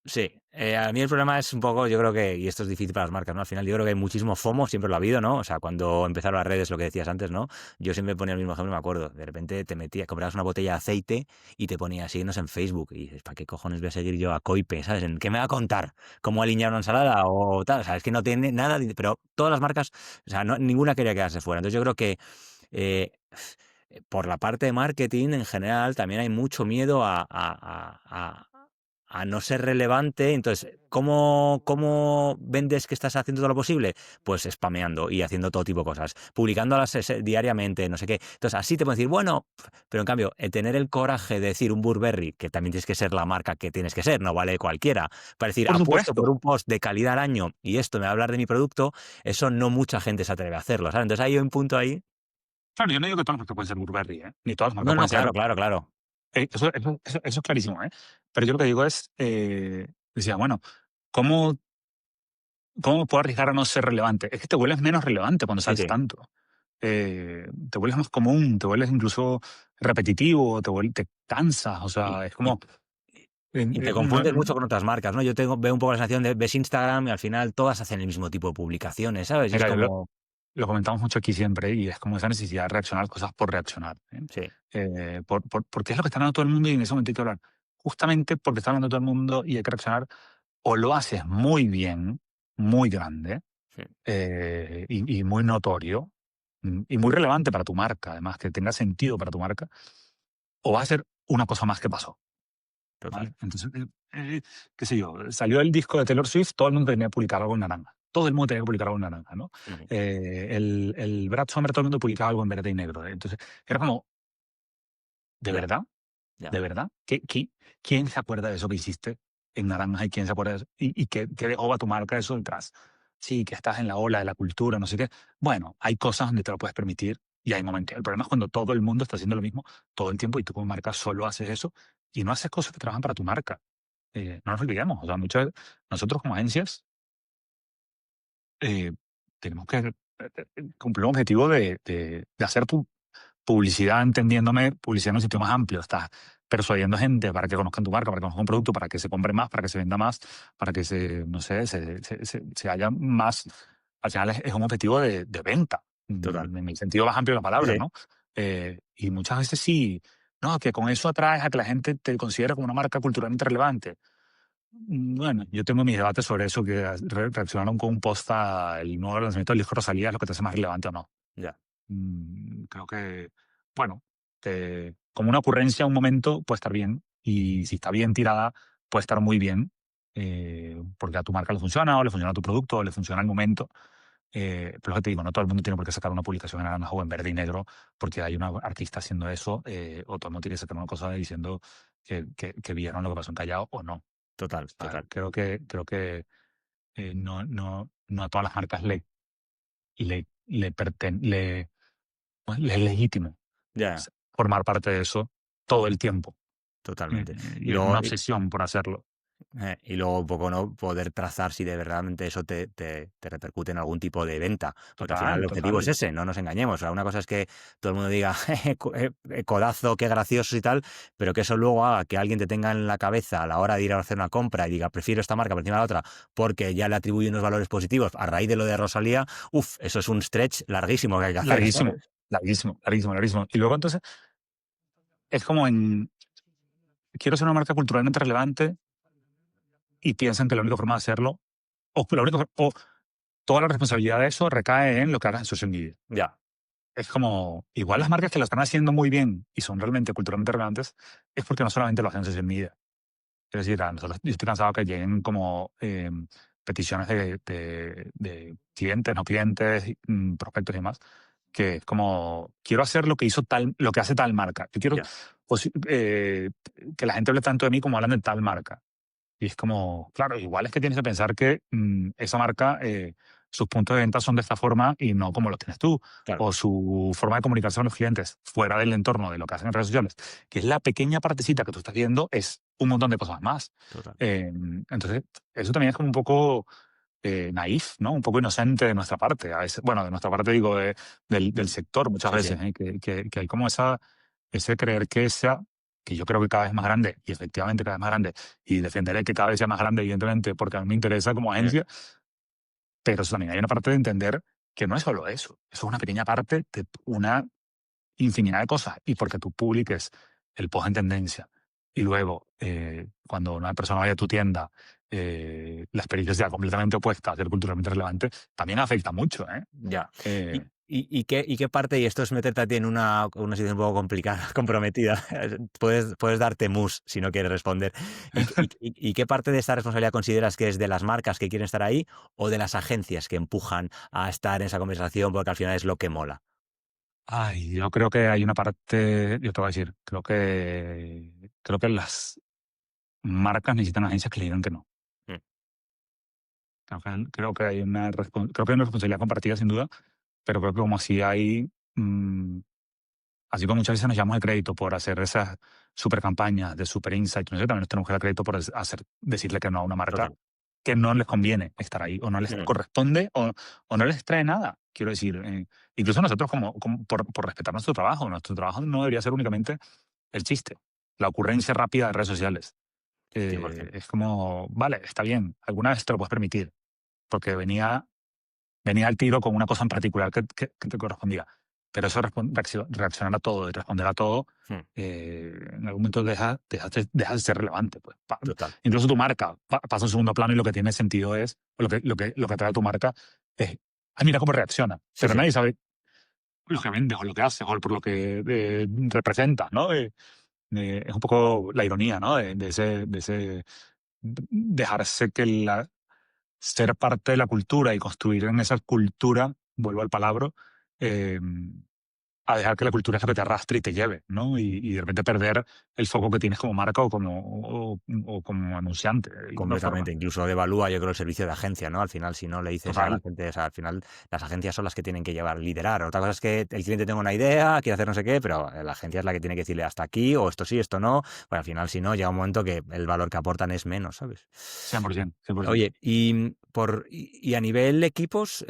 Sí, a mí el problema es un poco, yo creo que, y esto es difícil para las marcas, ¿no? Al final yo creo que hay muchísimo FOMO, siempre lo ha habido, ¿no? O sea, cuando empezaron las redes, lo que decías antes, ¿no? Yo siempre ponía el mismo ejemplo, me acuerdo. De repente te metías, comprabas una botella de aceite y te ponías síguenos en Facebook. Y dices, ¿para qué cojones voy a seguir yo a Coipe? ¿Sabes? ¿En qué me va a contar? ¿Cómo alinear una ensalada o tal? O sea, es que no tiene nada, pero todas las marcas, o sea, ninguna quería quedarse fuera. Entonces yo creo que eh, por la parte de marketing en general también hay mucho miedo a no ser relevante. Entonces, ¿cómo vendes que estás haciendo todo lo posible? Pues spameando y haciendo todo tipo de cosas, publicándolas diariamente, no sé qué. Entonces, así te pueden decir, bueno, pero en cambio, tener el coraje de decir un Burberry, que también tienes que ser la marca que tienes que ser, no vale cualquiera, para decir, por apuesto por supuesto. un post de calidad al año y esto me va a hablar de mi producto, eso no mucha gente se atreve a hacerlo, ¿sabes? Entonces, hay un punto ahí. Claro, yo no digo que todas las marcas pueden ser Burberry, ¿eh? Ni todas las marcas No, no, pueden ser. claro, claro, claro. Eso es clarísimo, ¿eh? Pero yo lo que digo es, decía, bueno, ¿cómo, ¿cómo me puedo arriesgar a no ser relevante? Es que te vuelves menos relevante cuando Sí, sales sí. tanto. Te vuelves más común, te vuelves incluso repetitivo, te cansas, o Y, sea, es y, como... eh, y te no- confundes mucho con otras marcas, ¿no? Veo un poco la sensación de ves Instagram y al final todas hacen el mismo tipo de publicaciones, ¿sabes? Y es Mira, como, lo comentamos mucho aquí siempre y es como esa necesidad de reaccionar a cosas por reaccionar. ¿Eh? sí, Porque es lo que está hablando todo el mundo y en ese momento hay que hablar. Justamente porque está hablando todo el mundo y hay que reaccionar, o lo haces muy bien, muy grande sí, y muy notorio y muy relevante para tu marca, además, que tenga sentido para tu marca, o va a ser una cosa más que pasó. total. ¿Vale? Entonces, qué sé yo, salió el disco de Taylor Swift, todo el mundo tenía que publicar algo en naranja. Todo el mundo tenía que publicar algo en naranja, ¿no? Ujú. El Brad Summer, todo el mundo publicaba algo en verde y negro. Entonces, era como, ¿de Ya, verdad? ya. ¿De verdad? ¿Quién se acuerda de eso que hiciste en naranja y quién se acuerda de eso? ¿Y qué dejó a tu marca eso detrás? Sí, que estás en la ola de la cultura, no sé qué. Bueno, hay cosas donde te lo puedes permitir y hay momentos. El problema es cuando todo el mundo está haciendo lo mismo todo el tiempo y tú como marca solo haces eso y no haces cosas que trabajan para tu marca. No nos olvidemos, o sea, nosotros como agencias eh, tenemos que cumplir un objetivo de hacer publicidad, entendiéndome, publicidad en un sitio más amplio. Estás persuadiendo gente para que conozcan tu marca, para que conozcan un producto, para que se compre más, para que se venda más, para que no sé, se haya más. Al final es un objetivo de venta, Total. en el sentido más amplio de la Sí, palabra, sí. ¿no? Y muchas veces sí, no, que con eso atraes a que la gente te considere como una marca culturalmente relevante. Bueno, yo tengo mis debates sobre eso, que reaccionaron con un post al nuevo lanzamiento del disco Rosalía, es lo que te hace más relevante o no. Ya. Creo que, bueno, como una ocurrencia, un momento puede estar bien. Y si está bien tirada, puede estar muy bien. Porque a tu marca le funciona, o le funciona a tu producto, o le funciona el momento. Pero lo que te digo, no todo el mundo tiene por qué sacar una publicación en naranja o en verde y negro porque hay una artista haciendo eso, o todo el mundo tiene que sacar una cosa diciendo que vieron lo que pasó en Callao o no. O Total, sea, total. creo que no a todas las marcas pues, le es legítimo Ya, formar parte de eso todo el tiempo. totalmente. Y Y es luego, una obsesión por hacerlo. y luego un poco no poder trazar si de verdad eso te repercute en algún tipo de venta, porque al final el Total, objetivo es total. ese, no nos engañemos. O sea, una cosa es que todo el mundo diga codazo, qué gracioso y tal, pero que eso luego haga que alguien te tenga en la cabeza a la hora de ir a hacer una compra y diga prefiero esta marca por encima de la otra porque ya le atribuye unos valores positivos a raíz de lo de Rosalía, eso es un stretch larguísimo que hay que hacer, Larguísimo, ¿sabes? larguísimo, larguísimo, larguísimo. Y luego entonces es como quiero ser una marca culturalmente relevante y piensan que la única forma de hacerlo, o toda la responsabilidad de eso recae en lo que hagas en social media. Ya, Es como, igual las marcas que lo están haciendo muy bien y son realmente culturalmente relevantes, es porque no solamente lo hacen en social media. Es decir, a nosotros, yo estoy cansado que lleguen como peticiones de clientes, no clientes, prospectos y demás, que es como, quiero hacer lo que hace tal marca. Yo quiero ya, que la gente hable tanto de mí como hablan de tal marca. Y es como, claro, igual es que tienes que pensar que esa marca, sus puntos de venta son de esta forma y no como los tienes tú. claro, O su forma de comunicarse con los clientes fuera del entorno de lo que hacen en redes sociales, que es la pequeña partecita que tú estás viendo, es un montón de cosas más. total. Entonces, eso también es como un poco naif, ¿no? Un poco inocente de nuestra parte. A veces, bueno, de nuestra parte digo, del sector muchas Sí, sí, veces, ¿eh? Que hay como ese creer que yo creo que cada vez más grande, y efectivamente cada vez más grande, y defenderé que cada vez sea más grande, evidentemente, porque a mí me interesa como agencia, pero eso también hay una parte de entender que no es solo eso, eso es una pequeña parte de una infinidad de cosas, y porque tú publiques el post en tendencia, y luego, cuando una persona vaya a tu tienda, la experiencia sea completamente opuesta a ser culturalmente relevante, también afecta mucho, ¿eh? ya. Eh, ¿Y qué parte, y esto es meterte a ti en una situación un poco complicada, comprometida, puedes darte mus si no quieres responder, y qué parte de esta responsabilidad consideras que es de las marcas que quieren estar ahí o de las agencias que empujan a estar en esa conversación porque al final es lo que mola? Ay, yo creo que hay una parte, yo te voy a decir, creo que las marcas necesitan agencias que le digan que no. Mm, Creo que hay una responsabilidad compartida sin duda, pero creo que como así mm, así como muchas veces nos llamamos de crédito por hacer esas super campañas de super insight, no sé, también nos tenemos que dar crédito por decirle que no a una marca total. que no les conviene estar ahí, o no les Mm, corresponde, o no les trae nada. Quiero decir, incluso nosotros como por respetar nuestro trabajo no debería ser únicamente el chiste, la ocurrencia rápida de redes sociales. 100%. Es como, vale, está bien, alguna vez te lo puedes permitir, porque venía al tiro con una cosa en particular que te correspondía. Pero eso reaccionar a todo y responder a todo, Mm, en algún momento deja de ser relevante. Pues. total. Incluso tu marca pasa a un segundo plano y lo que tiene sentido es, o lo que atrae a tu marca es, ay, mira cómo reacciona. Sí, Pero sí. nadie sabe lo que vendes o lo que haces o por lo que representas, ¿no? Es un poco la ironía, ¿no? De ese dejarse ser parte de la cultura y construir en esa cultura, vuelvo al palabra, eh, a dejar que la cultura es lo que te arrastre y te lleve, ¿no? Y de repente perder el foco que tienes como marca o como anunciante, de alguna Completamente, forma. incluso devalúa, yo creo, el servicio de agencia, ¿no? Al final, si no le dices a la Total. gente, o sea, al final las agencias son las que tienen que llevar, liderar. Otra cosa es que el cliente tenga una idea, quiere hacer no sé qué, pero la agencia es la que tiene que decirle hasta aquí, o esto sí, esto no. Bueno, al final, si no, llega un momento que el valor que aportan es menos, ¿sabes? 100%, 100%. Oye, y a nivel equipos,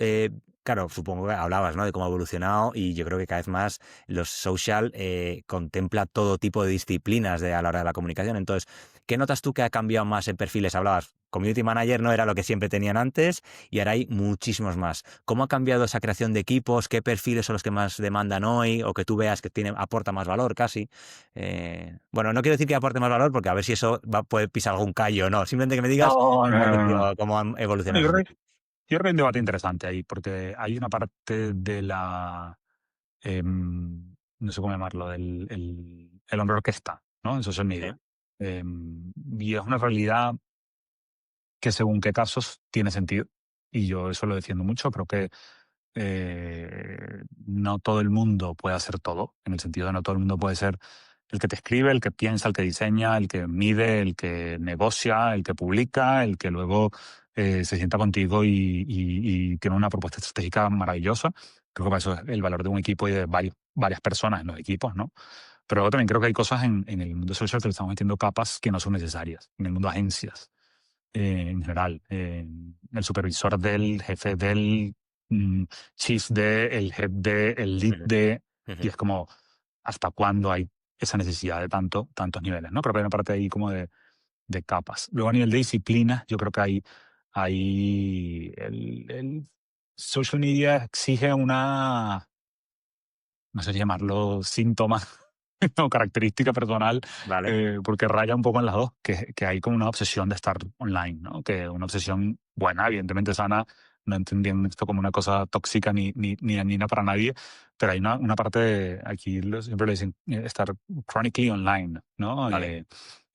claro, supongo que hablabas, ¿no? De cómo ha evolucionado y yo creo que cada vez más los social contempla todo tipo de disciplinas a la hora de la comunicación. Entonces, ¿qué notas tú que ha cambiado más en perfiles? Hablabas, community manager no era lo que siempre tenían antes y ahora hay muchísimos más. ¿Cómo ha cambiado esa creación de equipos? ¿Qué perfiles son los que más demandan hoy o que tú veas que aporta más valor casi? Bueno, no quiero decir que aporte más valor porque a ver si eso puede pisar algún callo o no. Simplemente que me digas No, cómo no, has no, no. visto cómo han Bueno, evolucionado yo esos creo, equipos. yo creo que hay un debate interesante ahí, porque hay una parte de no sé cómo llamarlo, el hombre orquesta, ¿no? En social Sí, media. Y es una realidad que según qué casos tiene sentido. Y yo eso lo defiendo mucho. Creo que no todo el mundo puede hacer todo, en el sentido de no todo el mundo puede ser el que te escribe, el que piensa, el que diseña, el que mide, el que negocia, el que publica, el que luego se sienta contigo y tiene una propuesta estratégica maravillosa. Creo que para eso es el valor de un equipo y de varias personas en los equipos, ¿no? Pero luego también creo que hay cosas en el mundo social que le estamos metiendo capas que no son necesarias, en el mundo de agencias en general. El supervisor del, jefe del, mm, chief de, el head de, el lead Ujú, de, y ujú. es como, ¿hasta cuándo hay esa necesidad de tantos niveles? ¿No? Creo que hay una parte ahí como de capas. Luego a nivel de disciplina, yo creo que el social media exige no sé si llamarlo síntoma o característica personal, Vale. porque raya un poco en las dos, que hay como una obsesión de estar online, ¿no? Que una obsesión buena, evidentemente sana, no entendiendo esto como una cosa tóxica ni dañina para nadie, pero hay una parte, aquí siempre le dicen, estar chronically online, ¿no? Vale.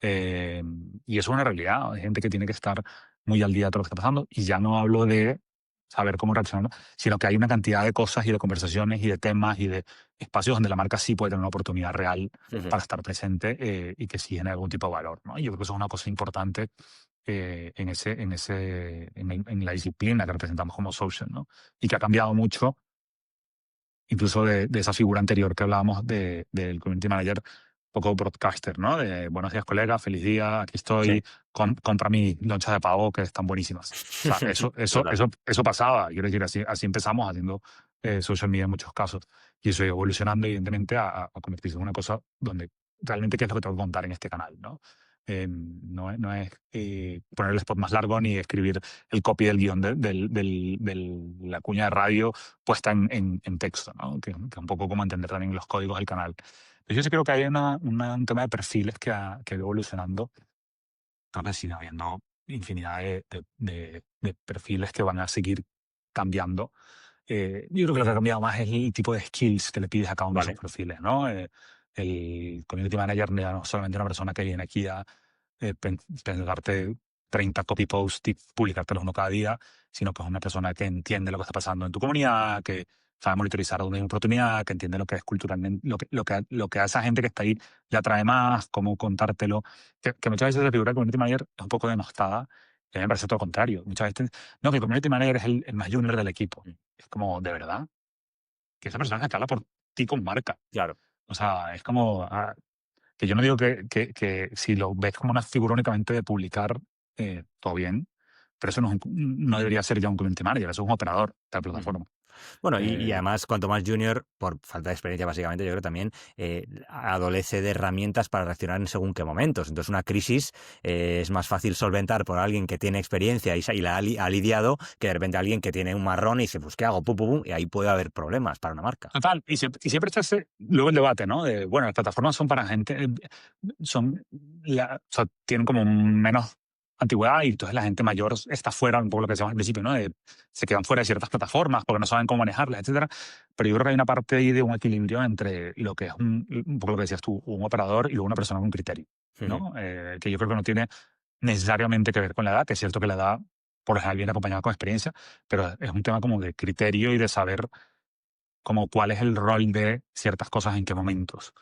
Y eso es una realidad, hay gente que tiene que estar muy al día de todo lo que está pasando, y ya no hablo de saber cómo reaccionar, sino que hay una cantidad de cosas y de conversaciones y de temas y de espacios donde la marca sí puede tener una oportunidad real Ujú. para estar presente y que sí genere algún tipo de valor, ¿no? Y yo creo que eso es una cosa importante en la disciplina que representamos como social, ¿no? Y que ha cambiado mucho, incluso de esa figura anterior que hablábamos del community manager, un poco broadcaster, ¿no? De buenos días, colega, feliz día, aquí Sí. estoy, compra mis lonchas de pavo que están buenísimas. O sea, Total. eso pasaba. Quiero decir, así empezamos haciendo social media en muchos casos. Y eso ha ido evolucionando, evidentemente, a convertirse en una cosa donde realmente qué es lo que tengo que contar en este canal, ¿no? No es poner el spot más largo ni escribir el copy del guión de la cuña de radio puesta en texto, ¿no? Que un poco como entender también los códigos del canal. Yo sí creo que hay un tema de perfiles que ha ido evolucionando. Creo que sigue habiendo infinidad de perfiles que van a seguir cambiando. Yo creo que lo que ha cambiado más es el tipo de skills que le pides a cada uno de esos Vale. perfiles, ¿no? El community manager ya no es solamente una persona que viene aquí a pensarte 30 copy posts y publicártelos uno cada día, sino que es una persona que entiende lo que está pasando en tu comunidad, que sabe monitorizar dónde hay una oportunidad, que entiende lo que es culturalmente, lo que a esa gente que está ahí le atrae más, cómo contártelo. Que muchas veces la figura del community manager es un poco denostada, y a mí me parece todo lo contrario. Muchas veces, no, que el community manager es el más junior del equipo. Mm. Es como, ¿de verdad? Que esa persona es la que habla por ti con marca. Claro. O sea, es como, que yo no digo que si lo ves como una figura únicamente de publicar, todo bien, pero eso no debería ser ya un community manager, eso es un operador de la Ujú. plataforma. Bueno, y Eh, además, cuanto más junior, por falta de experiencia, básicamente, yo creo también adolece de herramientas para reaccionar en según qué momentos. Entonces, una crisis es más fácil solventar por alguien que tiene experiencia y la ha lidiado que de repente alguien que tiene un marrón y dice, pues, ¿qué hago? Pum, pum, pum, y ahí puede haber problemas para una marca. Total, y siempre está luego el debate, ¿no? De, bueno, las plataformas son para gente, o sea, tienen como menos antigüedad y entonces la gente mayor está fuera, un poco lo que decíamos al principio, ¿no? Se quedan fuera de ciertas plataformas porque no saben cómo manejarlas, etcétera. Pero yo creo que hay una parte ahí de un equilibrio entre lo que es un poco lo que decías tú, un operador y luego una persona con criterio, Ujú. ¿no? Que yo creo que no tiene necesariamente que ver con la edad, que es cierto que la edad por lo general viene acompañada con experiencia, pero es un tema como de criterio y de saber como cuál es el rol de ciertas cosas en qué momentos.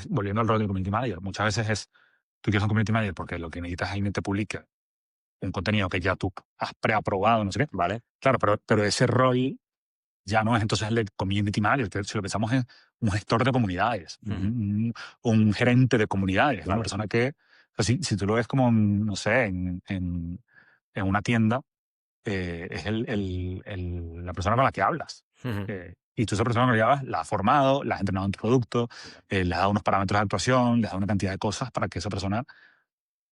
Volviendo al rol del community manager, muchas veces tú quieres un community manager porque lo que necesitas es alguien que te publique un contenido que ya tú has preaprobado, no sé qué. ¿Vale? Claro, pero ese rol ya no es entonces el de community manager, que si lo pensamos es un gestor de comunidades, Ujú. un gerente de comunidades, una Vale. persona que, o sea, si tú lo ves como, no sé, en una tienda, es la persona con la que hablas. Ujú. Y tú esa persona con la que hablas la has formado, la has entrenado en tu producto, le has dado unos parámetros de actuación, le has dado una cantidad de cosas para que esa persona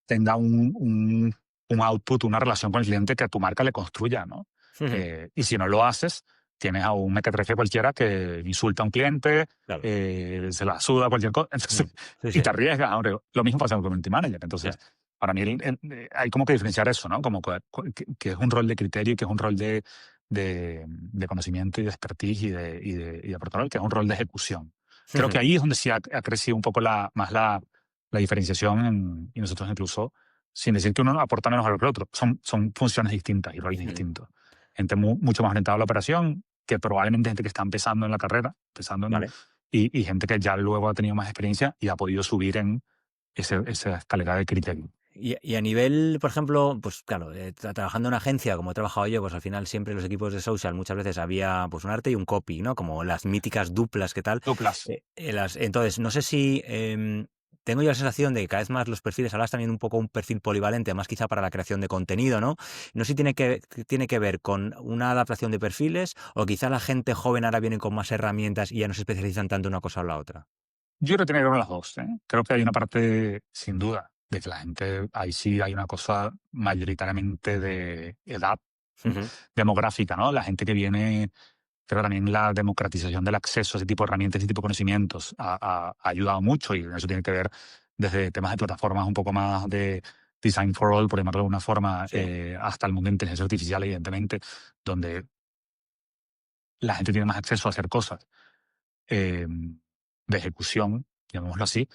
tenga un output, una relación con el cliente que a tu marca le construya, ¿no? Ujú. Y si no lo haces, tienes a un mequetrefe cualquiera que insulta a un cliente, Claro. se la suda cualquier cosa, entonces, Mm. Sí, y sí. te arriesgas. Hombre, lo mismo pasa con el community manager. Entonces, Ya. para mí hay como que diferenciar eso, ¿no? Como que es un rol de criterio, que es un rol de conocimiento y de expertise y de aportar, que es un rol de ejecución. Creo que Ujú. ahí es donde sí ha crecido un poco más la diferenciación y nosotros incluso, sin decir que uno aporta menos valor que el otro, son funciones distintas y roles Ujú. distintos. Gente mucho más orientada a la operación, que probablemente gente que está empezando en la carrera, empezando Vale. y gente que ya luego ha tenido más experiencia y ha podido subir en esa escalera de criterio. Y a nivel, por ejemplo, pues claro, trabajando en una agencia, como he trabajado yo, pues al final siempre los equipos de social muchas veces había pues un arte y un copy, ¿no? Como las míticas duplas, ¿qué tal? Duplas. Entonces, no sé si tengo yo la sensación de que cada vez más los perfiles, ahora es también un poco un perfil polivalente, más quizá para la creación de contenido, ¿no? No sé si tiene que ver con una adaptación de perfiles o quizá la gente joven ahora viene con más herramientas y ya no se especializan tanto en una cosa o la otra. Yo creo que tiene que ver con las dos, ¿eh? Creo que hay una parte, sin duda, de que la gente, ahí sí hay una cosa mayoritariamente de edad Ujú. demográfica, ¿no? La gente que viene, creo que también la democratización del acceso a ese tipo de herramientas, ese tipo de conocimientos ha ayudado mucho y eso tiene que ver desde temas de plataformas un poco más de design for all, por llamarlo de alguna forma, Sí. hasta el mundo de inteligencia artificial, evidentemente, donde la gente tiene más acceso a hacer cosas eh, de ejecución, llamémoslo así,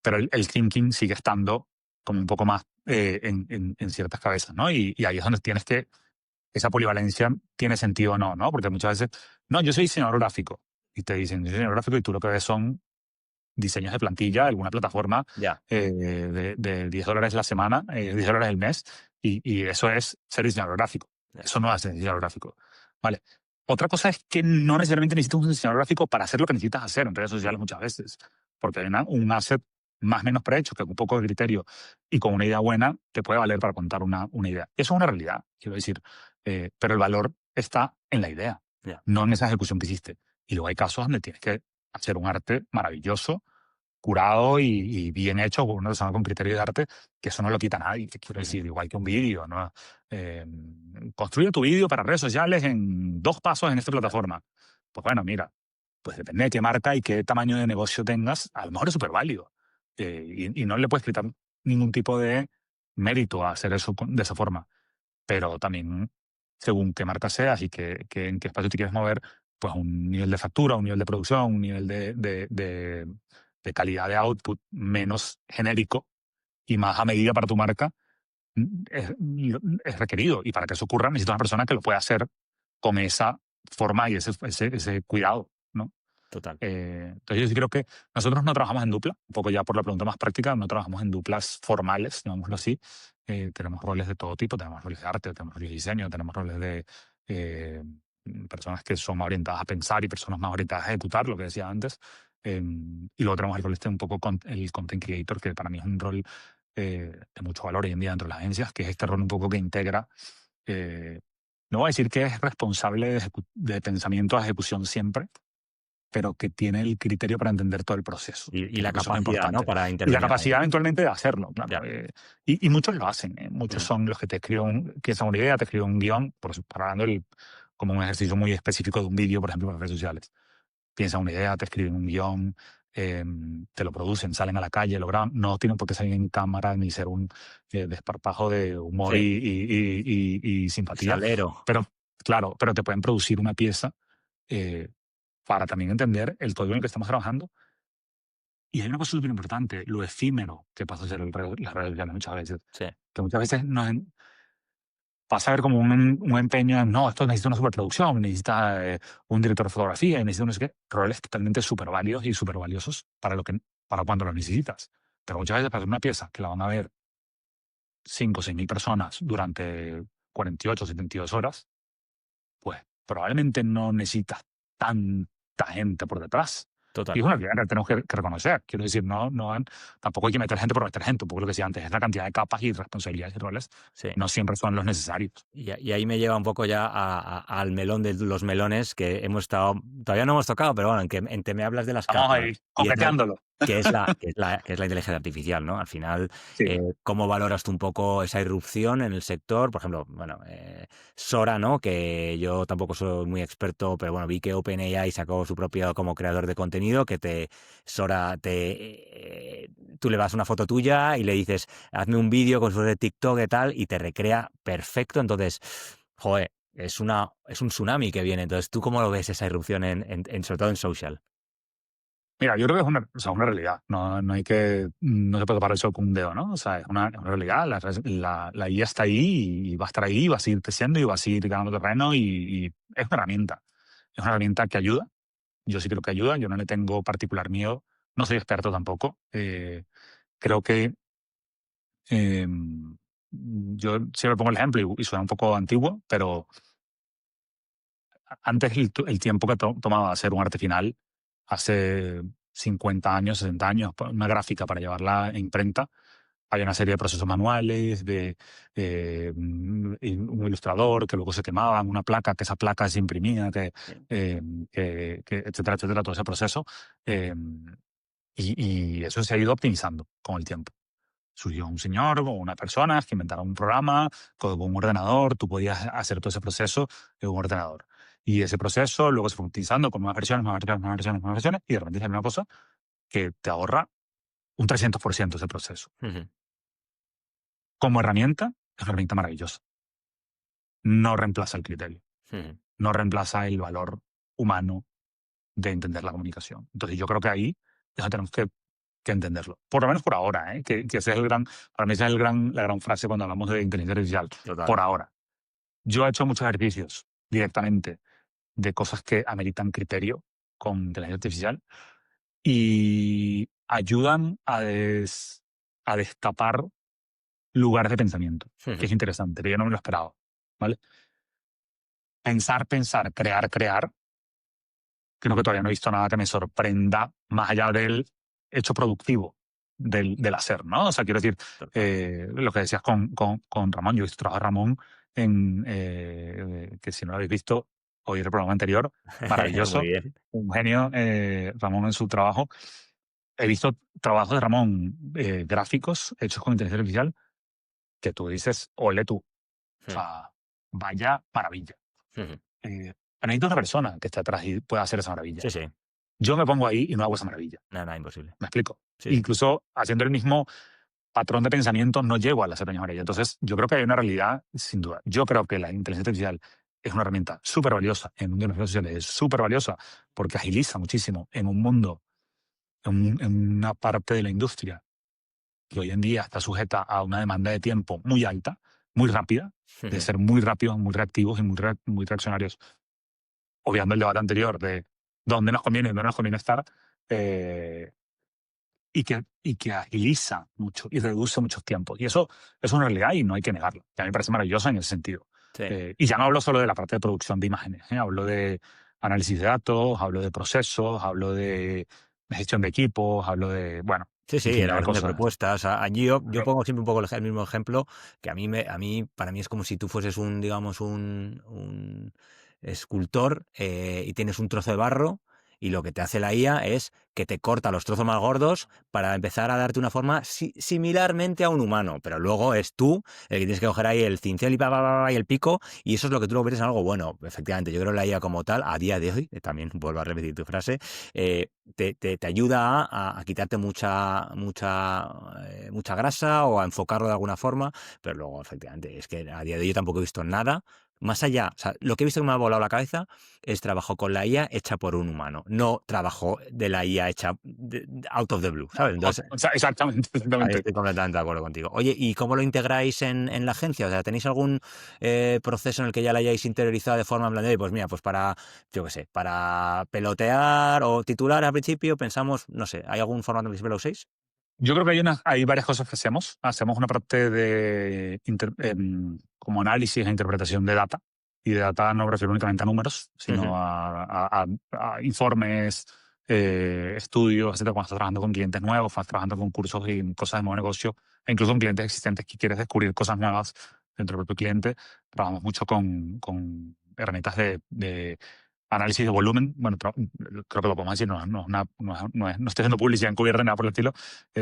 pero el thinking sigue estando como un poco más en ciertas cabezas, ¿no? Y ahí es donde tienes que, esa polivalencia tiene sentido o no, ¿no? Porque muchas veces, no, yo soy diseñador gráfico, y te dicen, yo soy diseñador gráfico, y tú lo que ves son diseños de plantilla, alguna plataforma Ya. de $10 la semana, $10 el mes, y eso es ser diseñador gráfico. Ya. Eso no es ser diseñador gráfico. Vale. Otra cosa es que no necesariamente necesitas un diseñador gráfico para hacer lo que necesitas hacer en redes sociales muchas veces, porque hay un asset más o menos prehecho que con un poco de criterio y con una idea buena te puede valer para contar una idea. Eso es una realidad, quiero decir, pero el valor está en la idea, Ya. no en esa ejecución que hiciste. Y luego hay casos donde tienes que hacer un arte maravilloso, curado y bien hecho, una persona con criterio de arte, que eso no lo quita nadie. Que quiero Ujú. decir, igual que un vídeo, ¿no? Eh, construye tu vídeo para redes sociales en 2 pasos en esta Ya. plataforma. Pues bueno, mira, pues depende de qué marca y qué tamaño de negocio tengas, a lo mejor es súper válido. Y no le puedes quitar ningún tipo de mérito a hacer eso de esa forma. Pero también, según qué marca seas y en qué espacio te quieres mover, pues un nivel de factura, un nivel de producción, un nivel de calidad de output menos genérico y más a medida para tu marca es, es requerido. Y para que eso ocurra, necesitas una persona que lo pueda hacer con esa forma y ese cuidado, ¿no? Total. Entonces yo sí creo que nosotros no trabajamos en dupla, un poco ya por la pregunta más práctica, no trabajamos en duplas formales, llamémoslo así. Tenemos roles de todo tipo, tenemos roles de arte, tenemos roles de diseño, tenemos roles de eh, personas que son más orientadas a pensar y personas más orientadas a ejecutar, lo que decía antes. Y luego tenemos el rol este un poco el content creator, que para mí es un rol de mucho valor hoy en día dentro de las agencias, que es este rol un poco que integra, eh, no voy a decir que es responsable de pensamiento a ejecución siempre, pero que tiene el criterio para entender todo el proceso, Y que la creo que eso es muy capacidad, ¿no? importante. Para Y la intervenir ahí. capacidad eventualmente de hacerlo, claro. Ya. Y muchos lo hacen, ¿eh? Muchos Ujú. son los que te escriben, piensan una idea, te escriben un guión, para hablando como un ejercicio muy específico de un vídeo, por ejemplo, para redes sociales. Piensan una idea, te escriben un guión, te lo producen, salen a la calle, lo graban. No tienen por qué salir en cámara ni ser un desparpajo de humor Sí. y simpatía, Salero. pero claro, pero te pueden producir una pieza eh, para también entender el código en el que estamos trabajando. Y hay una cosa súper importante, lo efímero que pasa a ser las redes sociales muchas veces. Sí. Que muchas veces pasa a ver como un empeño en, no, esto necesita una superproducción, necesita un director de fotografía, y necesita no sé qué, roles totalmente súper válidos y súper valiosos para cuando los necesitas. Pero muchas veces para hacer una pieza que la van a ver 5 o 6 mil personas durante 48 o 72 horas, pues probablemente no necesitas tanta gente por detrás. Y Total. es una realidad que tenemos que reconocer. Quiero decir, tampoco hay que meter gente por meter gente, un poco lo que decía antes, es la cantidad de capas y responsabilidades y roles, Sí. no siempre son los necesarios. Y ahí me lleva un poco ya al melón de los melones que hemos estado, todavía no hemos tocado, pero bueno, en que me hablas de las Estamos capas ahí, y de tal, coqueteándolo. que es la inteligencia artificial, ¿no? Al final, Sí. ¿cómo valoras tú un poco esa irrupción en el sector? Por ejemplo, bueno, Sora, ¿no? Que yo tampoco soy muy experto, pero bueno, vi que OpenAI sacó su propio como creador de contenido, Sora, tú le das una foto tuya y le dices, hazme un vídeo con su de TikTok y tal, y te recrea perfecto. Entonces, joder, es un tsunami que viene. Entonces, ¿tú cómo lo ves esa irrupción sobre todo en social? Mira, yo creo que es una realidad. No se puede tapar el sol con un dedo, ¿no? O sea, es una realidad. La IA está ahí y va a estar ahí, y va a seguir creciendo y va a seguir ganando terreno y es una herramienta. Es una herramienta que ayuda, yo sí creo que ayuda, yo no le tengo particular miedo, no soy experto tampoco. Creo que yo siempre pongo el ejemplo y suena un poco antiguo, pero antes el tiempo que tomaba hacer un arte final, hace 50 años, 60 años, una gráfica para llevarla a imprenta, había una serie de procesos manuales, de un ilustrador que luego se quemaban, una placa, que esa placa se imprimía, Sí. etcétera, etcétera, todo ese proceso. eh, y eso se ha ido optimizando con el tiempo. Surgió un señor o una persona que inventaron un programa con un ordenador, tú podías hacer todo ese proceso en un ordenador. Y ese proceso luego se fue optimizando con nuevas versiones, nuevas versiones, nuevas versiones, nuevas versiones, y de repente sale una cosa que te ahorra un 300% ese proceso. Ujú. Como herramienta, es una herramienta maravillosa. No reemplaza el criterio, Ujú. no reemplaza el valor humano de entender la comunicación. Entonces yo creo que ahí eso tenemos que entenderlo. Por lo menos por ahora, ¿eh? Que ese es el gran, para mí esa es la gran frase cuando hablamos de inteligencia artificial. Total. Por ahora. Yo he hecho muchos ejercicios directamente de cosas que ameritan criterio con inteligencia artificial y ayudan a destapar lugares de pensamiento, que Ujú. es interesante, que yo no me lo esperaba, ¿vale? Pensar, pensar, crear, crear. Creo que todavía no he visto nada que me sorprenda más allá del hecho productivo del hacer, ¿no? O sea, quiero decir, Total. lo que decías con Ramón, yo he visto trabajo de Ramón que si no lo habéis visto, oír el programa anterior, Muy maravilloso, bien. un genio, Ramón en su trabajo. He visto trabajos de Ramón gráficos hechos con inteligencia artificial que tú dices, ole tú, o Ujú. sea, vaya maravilla. Ujú. Pero necesito una persona que esté atrás y pueda hacer esa maravilla. Sí, sí. Yo me pongo ahí y no hago esa maravilla. Nada, nada, imposible. ¿Me explico? Sí, sí. Incluso haciendo el mismo patrón de pensamiento no llego a la hacer maravilla. Entonces, yo creo que hay una realidad, sin duda. Yo creo que la inteligencia artificial es una herramienta súper valiosa en un mundo de las redes sociales, es súper valiosa porque agiliza muchísimo en un mundo, en una parte de la industria que hoy en día está sujeta a una demanda de tiempo muy alta, muy rápida, de Ujú. ser muy rápidos, muy reactivos y muy reaccionarios, obviando el debate anterior de dónde nos conviene y dónde nos conviene estar. eh, y que agiliza mucho y reduce muchos tiempos. Y eso es una realidad y no hay que negarlo. Que a mí me parece maravillosa en ese sentido. Sí. Y ya no hablo solo de la parte de producción de imágenes, hablo de análisis de datos, hablo de procesos, hablo de gestión de equipos, hablo de, bueno, Sí, sí, infinidad de elaboración de cosas. propuestas. Allí yo pongo siempre un poco el mismo ejemplo, que para mí es como si tú fueses digamos, un escultor y tienes un trozo de barro y lo que te hace la IA es que te corta los trozos más gordos para empezar a darte una forma similarmente a un humano, pero luego es tú el que tienes que coger ahí el cincel y, y el pico y eso es lo que tú lo ves en algo bueno. Efectivamente, yo creo que la IA como tal, a día de hoy, también vuelvo a repetir tu frase, te ayuda a quitarte mucha grasa o a enfocarlo de alguna forma, pero luego, efectivamente, es que a día de hoy yo tampoco he visto nada más allá. O sea, lo que he visto que me ha volado la cabeza es trabajo con la IA hecha por un humano, no trabajo de la IA hecha out of the blue, ¿sabes? Entonces, O sea, exactamente, ahí exactamente. estoy completamente de acuerdo contigo. Oye, ¿y cómo lo integráis en la agencia? O sea, ¿tenéis algún proceso en el que ya la hayáis interiorizado de forma en plan de, "Oye, pues mira, pues para, yo qué sé, para pelotear o titular al principio, pensamos, no sé, ¿hay algún formato en el que lo uséis? Yo creo que hay varias cosas que hacemos. Hacemos una parte de como análisis e interpretación de data. Y de data no me refiero únicamente a números, Ujú. sino a informes, estudios, etcétera. Cuando estás trabajando con clientes nuevos, estás trabajando con cursos y cosas de nuevo negocio, e incluso con clientes existentes que quieres descubrir cosas nuevas dentro del propio cliente. Trabajamos mucho con herramientas de análisis de volumen. Bueno, creo que lo podemos decir, no estoy haciendo publicidad encubierta ni nada por el estilo.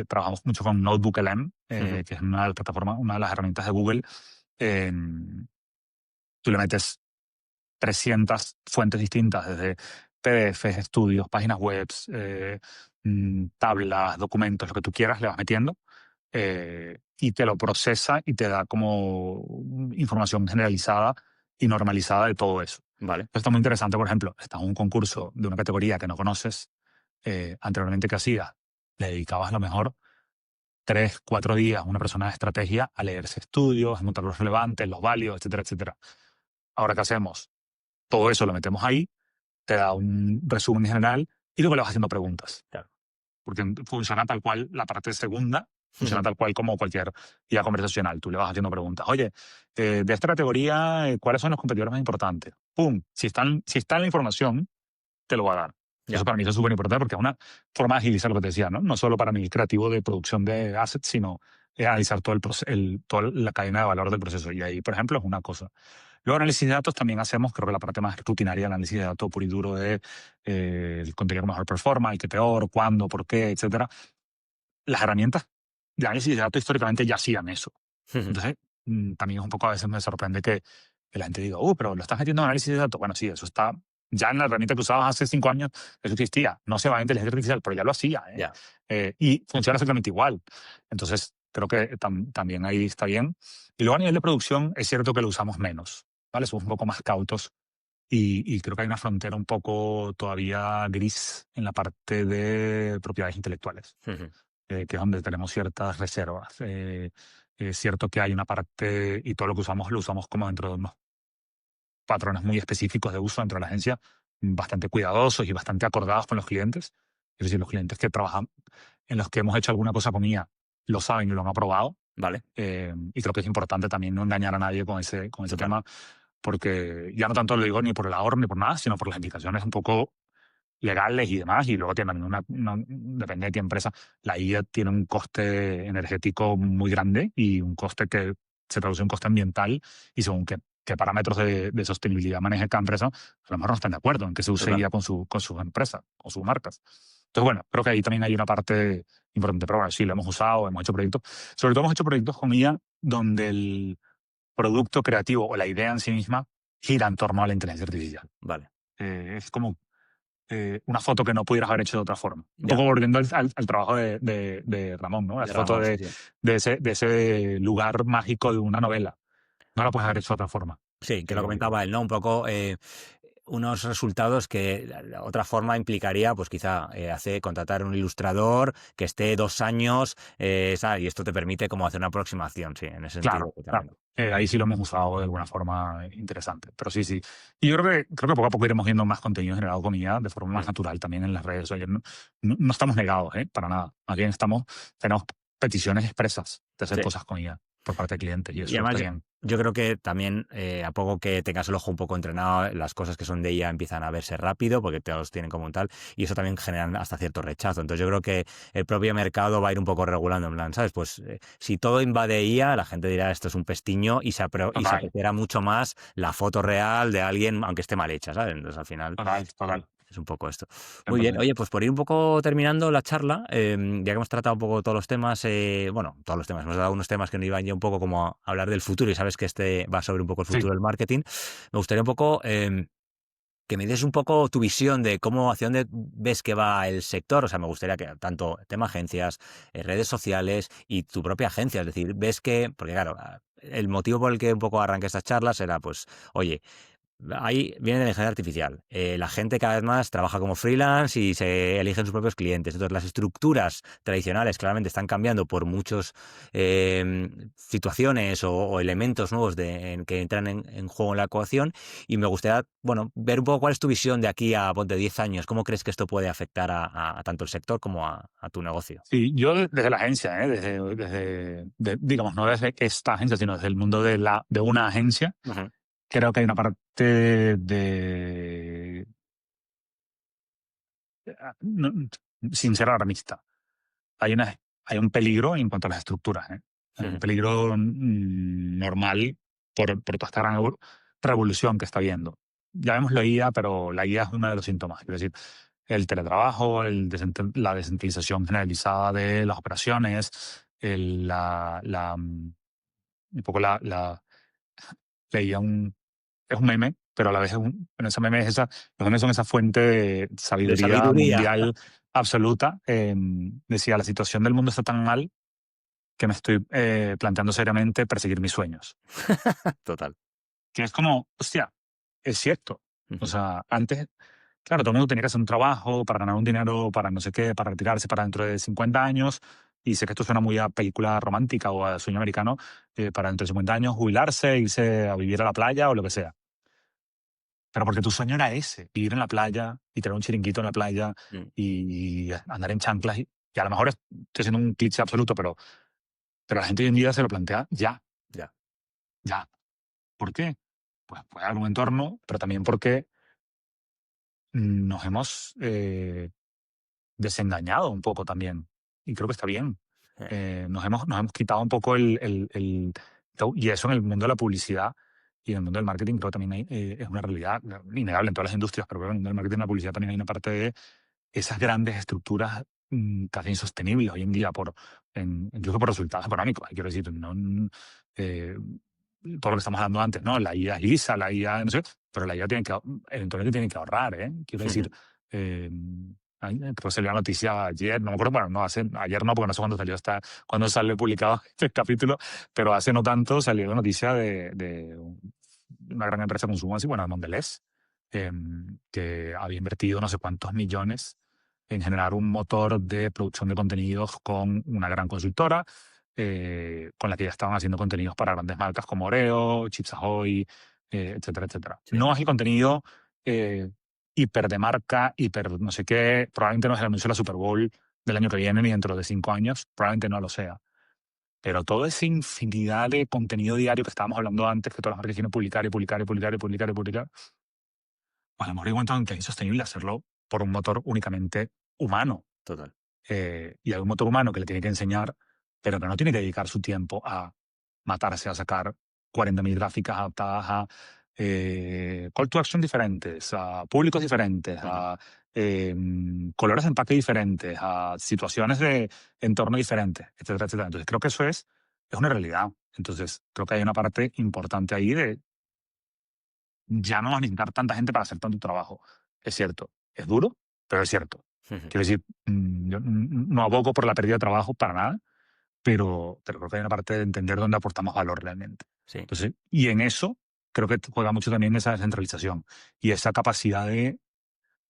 Trabajamos mucho con Notebook LM, Ujú. que es una de las plataformas, una de las herramientas de Google. Eh, Tú le metes 300 fuentes distintas, desde PDFs, estudios, páginas web, tablas, documentos, lo que tú quieras, le vas metiendo y te lo procesa y te da como información generalizada y normalizada de todo eso. Vale. Esto está muy interesante, por ejemplo, estás en un concurso de una categoría que no conoces, anteriormente que hacías, le dedicabas a lo mejor 3, 4 días a una persona de estrategia a leerse estudios, a montar los relevantes, los válidos, etcétera, etcétera. Ahora, ¿qué hacemos? Todo eso lo metemos ahí te da un resumen general y luego le vas haciendo preguntas. Claro. Porque funciona tal cual, la parte segunda funciona tal cual como cualquier guía conversacional. Tú le vas haciendo preguntas. Oye, de esta categoría, ¿cuáles son los competidores más importantes? ¡Pum! Si está en la información, te lo va a dar. Ya. Eso para mí es súper importante porque es una forma de agilizar lo que te decía, ¿no? No solo para mí creativo de producción de assets, sino analizar toda la cadena de valor del proceso. Y ahí, por ejemplo, es una cosa. Luego, análisis de datos también hacemos, creo que la parte más rutinaria del análisis de datos puro y duro de el contenido que mejor performa, el que peor, cuándo, por qué, etcétera. Las herramientas de análisis de datos históricamente ya hacían eso. Entonces, también es un poco a veces me sorprende que la gente diga, pero lo estás metiendo en análisis de datos. Bueno, sí, eso está ya en la herramienta que usabas hace 5 años, eso existía. No se va a inteligencia artificial, pero ya lo hacía. Ya. Y funciona exactamente igual. Entonces, creo que también ahí está bien. Y luego a nivel de producción, es cierto que lo usamos menos. ¿Vale? Somos un poco más cautos. Y creo que hay una frontera un poco todavía gris en la parte de propiedades intelectuales, que es donde tenemos ciertas reservas. Es cierto que hay una parte, y todo lo que usamos lo usamos como dentro de unos patrones muy específicos de uso dentro de la agencia, bastante cuidadosos y bastante acordados con los clientes. Es decir, los clientes que trabajan, en los que hemos hecho alguna cosa con IA, lo saben y lo han aprobado. Vale. Y creo que es importante también no engañar a nadie con ese Total. tema, porque ya no tanto lo digo ni por el ahorro ni por nada, sino por las implicaciones un poco legales y demás. Y luego tienen depende de qué empresa, la IA tiene un coste energético muy grande y un coste que se traduce en un coste ambiental, y según qué parámetros de sostenibilidad maneja cada empresa, a lo mejor no están de acuerdo en que se use Total. IA con sus empresas, con sus marcas. Entonces, bueno, creo que ahí también hay una parte importante, pero bueno, sí, lo hemos usado, hemos hecho proyectos. Sobre todo hemos hecho proyectos con IA donde el producto creativo o la idea en sí misma gira en torno a la inteligencia artificial. Vale. Es como una foto que no pudieras haber hecho de otra forma. Un Ya. poco volviendo al trabajo de Ramón, ¿no? La De foto Ramón, sí, de, sí. de, ese, de ese lugar mágico de una novela. No la puedes haber hecho de otra forma. Sí, que lo comentaba él, ¿no? Un poco unos resultados que la otra forma implicaría, pues quizá contratar un ilustrador que esté 2 años, ¿sabes? Y esto te permite como hacer una aproximación, sí, en ese sentido Claro, totalmente. claro. Ahí sí lo hemos usado de alguna forma interesante. Pero sí, sí. Y yo creo que poco a poco iremos viendo más contenido generado con IA de forma más Mm. natural también en las redes. Oye, no estamos negados, para nada. Más bien tenemos peticiones expresas de hacer Sí. cosas con IA por parte de clientes, y Y eso está además bien. yo creo que también a poco que tengas el ojo un poco entrenado, las cosas que son de ella empiezan a verse rápido porque te los tienen como un tal, y eso también genera hasta cierto rechazo. Entonces yo creo que el propio mercado va a ir un poco regulando, en plan, ¿sabes? Pues si todo invade IA, la gente dirá esto es un pestiño y se Total, apreciará mucho más la foto real de alguien, aunque esté mal hecha, ¿sabes? Entonces al final total, total. es un poco esto. Muy bien. 100%. Oye, pues por ir un poco terminando la charla, ya que hemos tratado un poco todos los temas, bueno, todos los temas, hemos dado unos temas que nos iban ya un poco como a hablar del futuro, y sabes que este va sobre un poco el Sí. futuro del marketing. Me gustaría un poco que me des un poco tu visión de cómo, hacia dónde ves que va el sector. O sea, me gustaría que tanto tema agencias, redes sociales y tu propia agencia, es decir, ves que, porque claro, el motivo por el que un poco arranqué estas charlas era, pues, oye, ahí viene de la inteligencia artificial. La gente cada vez más trabaja como freelance y se eligen sus propios clientes. Entonces, las estructuras tradicionales claramente están cambiando por muchas situaciones o elementos nuevos que entran en juego en la ecuación. Y me gustaría, bueno, ver un poco cuál es tu visión de aquí a, ponte, 10 años. ¿Cómo crees que esto puede afectar a tanto el sector como a tu negocio? Sí, yo desde la agencia, digamos, no desde esta agencia, sino desde el mundo de una agencia, Ujú. creo que hay una parte de, no, sin ser alarmista, hay un peligro en cuanto a las estructuras, ¿eh? Hay un Ujú. peligro normal por toda esta gran revolución que está habiendo. Ya vemos la IA, pero la IA es uno de los síntomas. Quiero decir, el teletrabajo, la descentralización generalizada de las operaciones, un poco leía es un meme, pero a la vez bueno, ese meme los memes son esa fuente de De sabiduría sabiduría. mundial absoluta. Decía, la situación del mundo está tan mal que me estoy planteando seriamente perseguir mis sueños. Total. Que es como, hostia, es cierto. O Ujú. sea, antes, claro, todo el mundo tenía que hacer un trabajo para ganar un dinero, para no sé qué, para retirarse para dentro de 50 años. Y sé que esto suena muy a película romántica o a sueño americano, para dentro de 50 años jubilarse, irse a vivir a la playa o lo que sea. pero porque tu sueño era ese, vivir en la playa y tener un chiringuito en la playa Mm, y andar en chanclas. Y a lo mejor estoy haciendo un cliché absoluto, pero la gente hoy en día se lo plantea ya, ya. ya. ¿Por qué? Pues puede haber un entorno, pero también porque nos hemos desengañado un poco también. Y creo que está bien. Eh, Nos hemos quitado un poco y eso en el mundo de la publicidad y en el mundo del marketing creo que también es una realidad innegable en todas las industrias, pero creo que en el mundo del marketing y la publicidad también hay una parte de esas grandes estructuras casi insostenibles hoy en día, incluso por resultados económicos. Quiero decir, no, eh, todo lo que estamos hablando antes, ¿no? La IA es lisa, la IA, no sé, pero la IA eventualmente tiene que ahorrar, ¿eh? Quiero decir, eh, creo que salió la noticia ayer, no me acuerdo, bueno, no, ayer no, porque no sé cuándo cuándo sale publicado este capítulo, pero hace no tanto salió la noticia de una gran empresa de consumo así, bueno, Mondelez, que había invertido no sé cuántos millones en generar un motor de producción de contenidos con una gran consultora, con la que ya estaban haciendo contenidos para grandes marcas como Oreo, Chips Ahoy, etcétera, etcétera. sí, No es el contenido hiper de marca, hiper no sé qué, probablemente no es el anuncio de la Super Bowl del año que viene ni dentro de 5 años, probablemente no lo sea. Pero toda esa infinidad de contenido diario que estábamos hablando antes, que todas las marcas quieren publicar y publicar y publicar y publicar y publicar, pues a lo mejor hay un momento en que es insostenible hacerlo por un motor únicamente humano. total. Y hay un motor humano que le tiene que enseñar, pero que no tiene que dedicar su tiempo a matarse a sacar 40.000 gráficas adaptadas a call to action diferentes, a públicos diferentes, Ujú, a colores de empaque diferentes, a situaciones de entorno diferentes, etcétera, etcétera. Entonces creo que eso es una realidad. Entonces creo que hay una parte importante ahí de ya no vas a necesitar tanta gente para hacer tanto trabajo. Es cierto, es duro, pero es cierto. ujú, Quiero decir, yo no abogo por la pérdida de trabajo para nada, pero creo que hay una parte de entender dónde aportamos valor realmente. sí, Entonces, y en eso creo que juega mucho también esa descentralización y esa capacidad de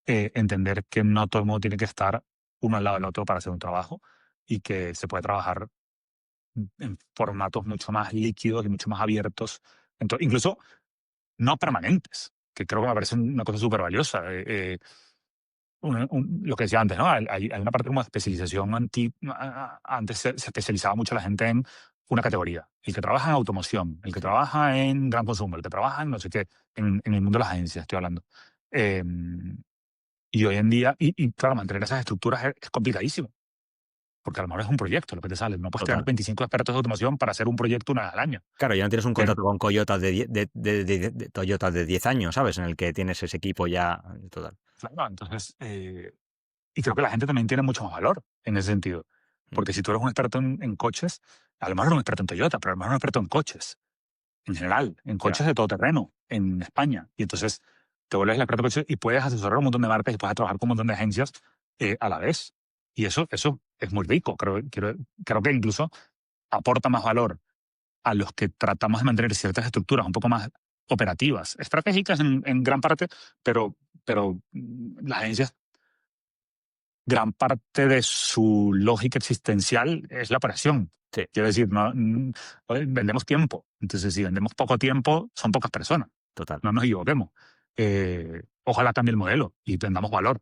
entender que no todo el mundo tiene que estar uno al lado del otro para hacer un trabajo y que se puede trabajar en formatos mucho más líquidos y mucho más abiertos, incluso no permanentes, que creo que me parece una cosa súper valiosa. Lo que decía antes, ¿no? Hay una parte como de especialización antes se especializaba mucho la gente en una categoría. El que trabaja en automoción, el que sí. trabaja en gran consumo, el que trabaja en no sé qué, en el mundo de las agencias estoy hablando. Eh, y hoy en día, claro, mantener esas estructuras es complicadísimo, porque a lo mejor es un proyecto lo que te sale. No puedes tener Total. 25 expertos de automoción para hacer un proyecto una vez al año. Claro, ya no tienes un Pero, contrato con Toyota de Toyota de 10 años, ¿sabes? En el que tienes ese equipo ya total. claro, entonces, y creo que la gente también tiene mucho más valor en ese sentido. Mm, Porque si tú eres un experto en coches, a lo mejor eres un experto en Toyota, pero a lo mejor eres un experto en coches, en general, en ya, coches de todo terreno, en España. Y entonces te vuelves el experto en coches y puedes asesorar a un montón de marcas y puedes trabajar con un montón de agencias a la vez. Y eso es muy rico. Creo que incluso aporta más valor a los que tratamos de mantener ciertas estructuras un poco más operativas, estratégicas en gran parte, pero las agencias gran parte de su lógica existencial es la operación. sí, Quiero decir, vendemos tiempo. Entonces, si vendemos poco tiempo, son pocas personas. total. No nos equivoquemos. Ojalá cambie el modelo y vendamos valor.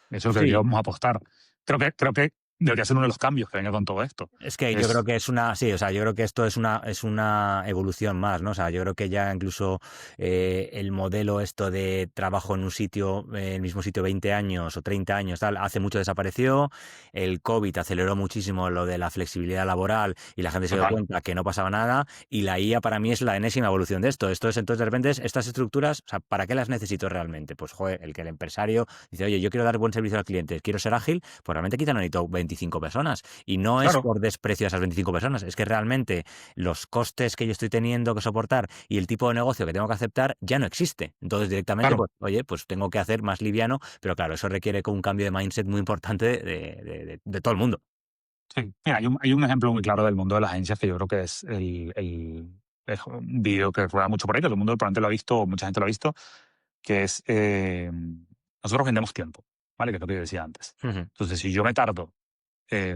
Eso es lo que Sí, deberíamos apostar. Creo que debería ser uno de los cambios que venga con todo esto. es que yo creo Es, que es una, sí, o sea, yo creo que esto es una evolución más, ¿no? O sea, yo creo que ya incluso el modelo esto de trabajo en un sitio, el mismo sitio 20 años o 30 años, tal, hace mucho desapareció. El COVID aceleró muchísimo lo de la flexibilidad laboral y la gente se dio total. cuenta que no pasaba nada. Y la IA para mí es la enésima evolución de esto. Esto es entonces de repente estas estructuras, o sea, ¿para qué las necesito realmente? Pues joder, el que el empresario dice, oye, yo quiero dar buen servicio al cliente, quiero ser ágil, pues realmente quizá no necesito 25 personas. Y no es Claro, por desprecio a esas 25 personas, es que realmente los costes que yo estoy teniendo que soportar y el tipo de negocio que tengo que aceptar ya no existe. Entonces directamente, claro. pues, oye, pues tengo que hacer más liviano, pero claro, eso requiere un cambio de mindset muy importante de todo el mundo. Sí. Mira, hay un ejemplo muy claro del mundo de las agencias que yo creo que es un vídeo que rueda mucho por ahí, que todo el mundo probablemente lo ha visto, o mucha gente lo ha visto, que es, nosotros vendemos tiempo, ¿vale? Que es lo que yo decía antes. Ujú. Entonces, si yo me tardo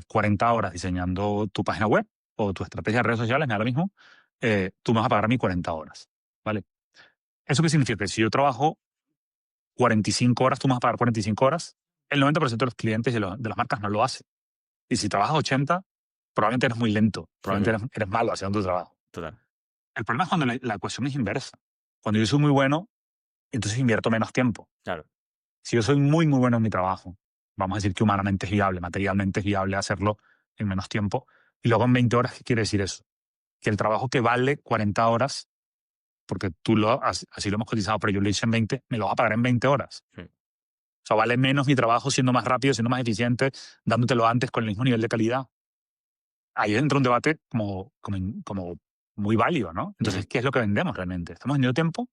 40 horas diseñando tu página web o tu estrategia de redes sociales, me da lo mismo, tú me vas a pagar a mí 40 horas, ¿vale? ¿Eso qué significa? Que si yo trabajo 45 horas, tú me vas a pagar 45 horas, el 90% de los clientes y de las marcas no lo hacen. Y si trabajas 80, probablemente eres muy lento, probablemente eres malo haciendo tu trabajo. Total. El problema es cuando la ecuación es inversa. Cuando yo soy muy bueno, entonces invierto menos tiempo. Claro. Si yo soy muy, muy bueno en mi trabajo, vamos a decir que humanamente es viable, materialmente es viable hacerlo en menos tiempo, y luego en 20 horas, ¿qué quiere decir eso? Que el trabajo que vale 40 horas, porque así lo hemos cotizado, pero yo lo hice en 20, me lo vas a pagar en 20 horas. Sí. O sea, vale menos mi trabajo siendo más rápido, siendo más eficiente, dándotelo antes con el mismo nivel de calidad. Ahí entra un debate como muy válido, ¿no? Entonces, ¿qué es lo que vendemos realmente? ¿Estamos vendiendo tiempo?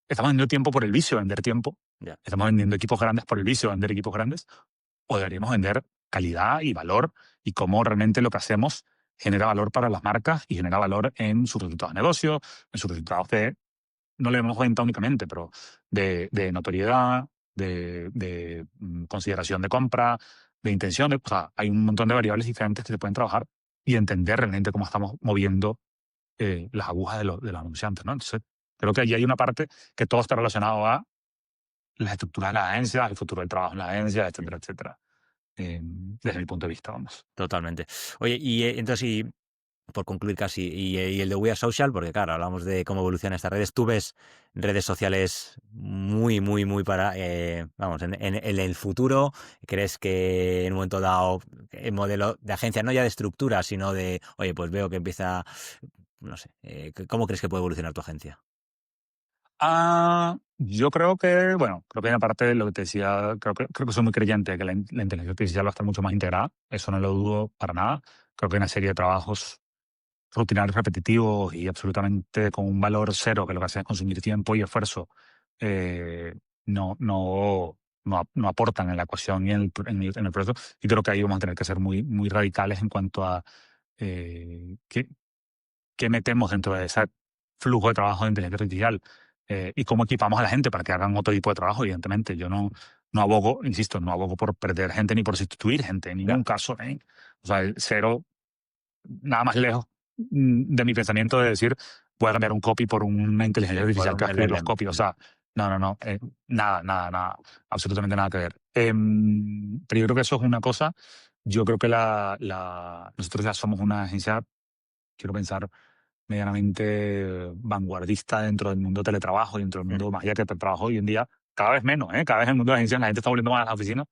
¿Estamos vendiendo tiempo por el vicio de vender tiempo? Ya. ¿Estamos vendiendo equipos grandes por el vicio de vender equipos grandes? ¿O deberíamos vender calidad y valor y cómo realmente lo que hacemos genera valor para las marcas y genera valor en sus resultados de negocio, en sus resultados no le vemos venta únicamente, pero de notoriedad, de consideración de compra, de intención? O sea, hay un montón de variables diferentes que se pueden trabajar y entender realmente cómo estamos moviendo las agujas de los anunciantes, ¿no? Entonces, creo que allí hay una parte que todo está relacionado a las estructuras de las agencias, el futuro del trabajo en las agencias, etcétera, etcétera. Desde mi punto de vista, vamos. Totalmente. Oye, y entonces, y por concluir casi, y el de We Are Social, porque claro, hablamos de cómo evolucionan estas redes. ¿Tú ves redes sociales muy, muy, muy vamos, en el futuro? ¿Crees que en un momento dado el modelo de agencia, no ya de estructura, sino de, oye, pues veo que empieza, no sé, ¿cómo crees que puede evolucionar tu agencia? Yo creo que hay una parte de lo que te decía, creo que soy muy creyente de que la inteligencia artificial va a estar mucho más integrada, eso no lo dudo para nada. Creo que hay una serie de trabajos rutinarios, repetitivos y absolutamente con un valor cero, que lo que hacen es consumir tiempo y esfuerzo, eh, no aportan en la ecuación y en el proceso. Y creo que ahí vamos a tener que ser muy, muy radicales en cuanto a qué metemos dentro de ese flujo de trabajo de inteligencia artificial, y cómo equipamos a la gente para que hagan otro tipo de trabajo. Evidentemente, yo no abogo, insisto, no abogo por perder gente ni por sustituir gente, en ningún Ya. caso. O sea, el cero, nada más lejos de mi pensamiento de decir, voy a cambiar un copy por una inteligencia Por artificial que un va a escribir los LLM. copies. O sea, no, nada, nada, nada, absolutamente nada que ver. Pero yo creo que eso es una cosa. Yo creo que nosotros ya somos una agencia, quiero pensar, medianamente vanguardista dentro del mundo del teletrabajo y dentro del mundo más allá que el teletrabajo hoy en día, cada vez menos, ¿eh? Cada vez en el mundo de las agencias la gente está volviendo más a las oficinas.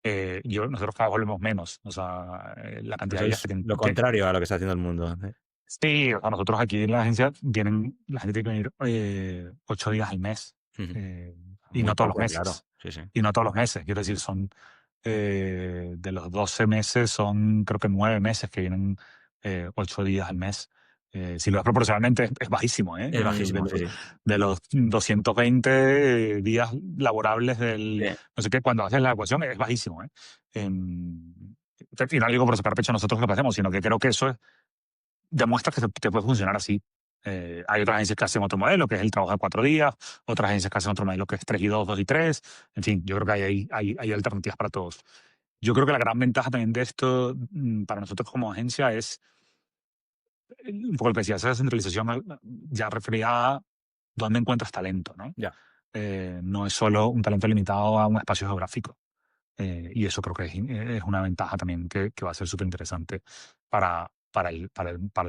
Nosotros cada vez volvemos menos. O sea, la cantidad Eso de días es lo que contrario a lo que está haciendo el mundo. sí, o sea, nosotros aquí en la agencia la gente tiene que venir 8 días al mes, Ujú. eh, y Muy no todos los poco, claro. meses. Sí, sí. Y no todos los meses, quiero decir, de los 12 meses, son creo que 9 meses que vienen 8 días al mes. Si lo ves proporcionalmente, es bajísimo, ¿eh? Es bajísimo, sí, sí. De los 220 días laborables Sí. no sé qué, cuando haces la ecuación, es bajísimo, ¿eh? Y no digo por sacar pecho a nosotros lo que hacemos, sino que creo que eso demuestra que te puede funcionar así. Hay otras agencias que hacen otro modelo, que es el trabajo de 4 días, otras agencias que hacen otro modelo que es 3 y 2, 2 y 3. En fin, yo creo que hay alternativas para todos. Yo creo que la gran ventaja también de esto, para nosotros como agencia, es un poco lo que decía, esa centralización ya referida a dónde encuentras talento, ¿no? Ya. No es solo un talento limitado a un espacio geográfico. Y eso creo que es una ventaja también que va a ser súper interesante para el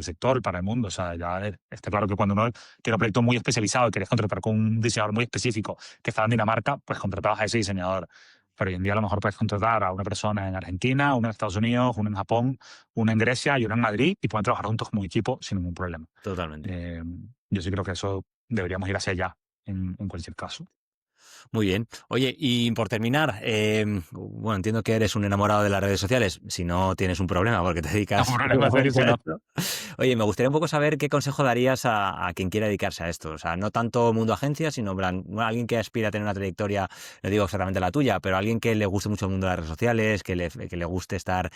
sector, para el mundo. O sea, ya está claro que cuando uno tiene un proyecto muy especializado y quieres contratar con un diseñador muy específico que está en Dinamarca, pues contratabas a ese diseñador. Pero hoy en día a lo mejor puedes contratar a una persona en Argentina, una en Estados Unidos, una en Japón, una en Grecia y una en Madrid, y pueden trabajar juntos como equipo sin ningún problema. Totalmente. Eh, yo sí creo que eso deberíamos ir hacia allá en cualquier caso. Muy bien. Oye, y por terminar, bueno, entiendo que eres un enamorado de las redes sociales, si no tienes un problema porque te No, un dedicas problema serio, puramente si a no. esto. Oye, me gustaría un poco saber qué consejo darías a quien quiera dedicarse a esto. O sea, no tanto mundo agencia, sino en plan, alguien que aspira a tener una trayectoria, no digo exactamente la tuya, pero alguien que le guste mucho el mundo de las redes sociales, que le guste estar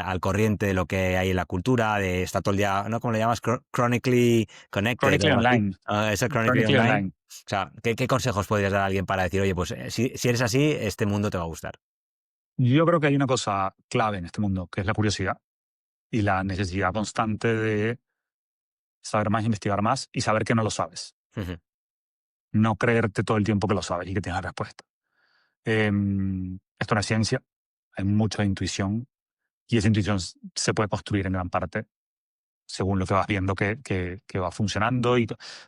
al corriente de lo que hay en la cultura, de estar todo el día, ¿no? ¿Cómo le llamas? Chronically connected o Chronically algo así. Online. Eso, chronically Chronically online. Online. O sea, ¿qué consejos podrías dar a alguien para decir, oye, pues si eres así, este mundo te va a gustar? Yo creo que hay una cosa clave en este mundo, que es la curiosidad y la necesidad constante de saber más, investigar más y saber que no lo sabes. Ujú. No creerte todo el tiempo que lo sabes y que tienes la respuesta. Esto no es ciencia, hay mucha intuición y esa intuición se puede construir en gran parte según lo que vas viendo que va funcionando,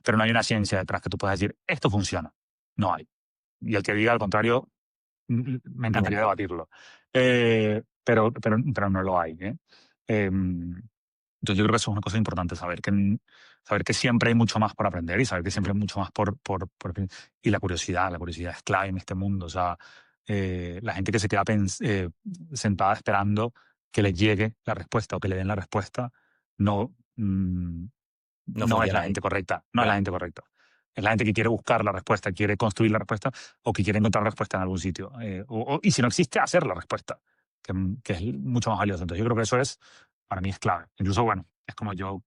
pero no hay una ciencia detrás que tú puedas decir, esto funciona. No hay. Y el que diga al contrario, me No. encantaría debatirlo. Pero no lo hay. ¿Eh? Entonces yo creo que eso es una cosa importante, saber que siempre hay mucho más por aprender y saber que siempre hay mucho más y la curiosidad es clave en este mundo. O sea, la gente que se queda sentada esperando que le llegue la respuesta o que le den la respuesta, no, No no es funciona la ahí. gente correcta, no es la Claro. gente correcta. Es la gente que quiere buscar la respuesta, quiere construir la respuesta o que quiere encontrar la respuesta en algún sitio. Y si no existe, hacer la respuesta, que es mucho más valioso. Entonces yo creo que eso para mí es clave. Incluso, bueno, es como yo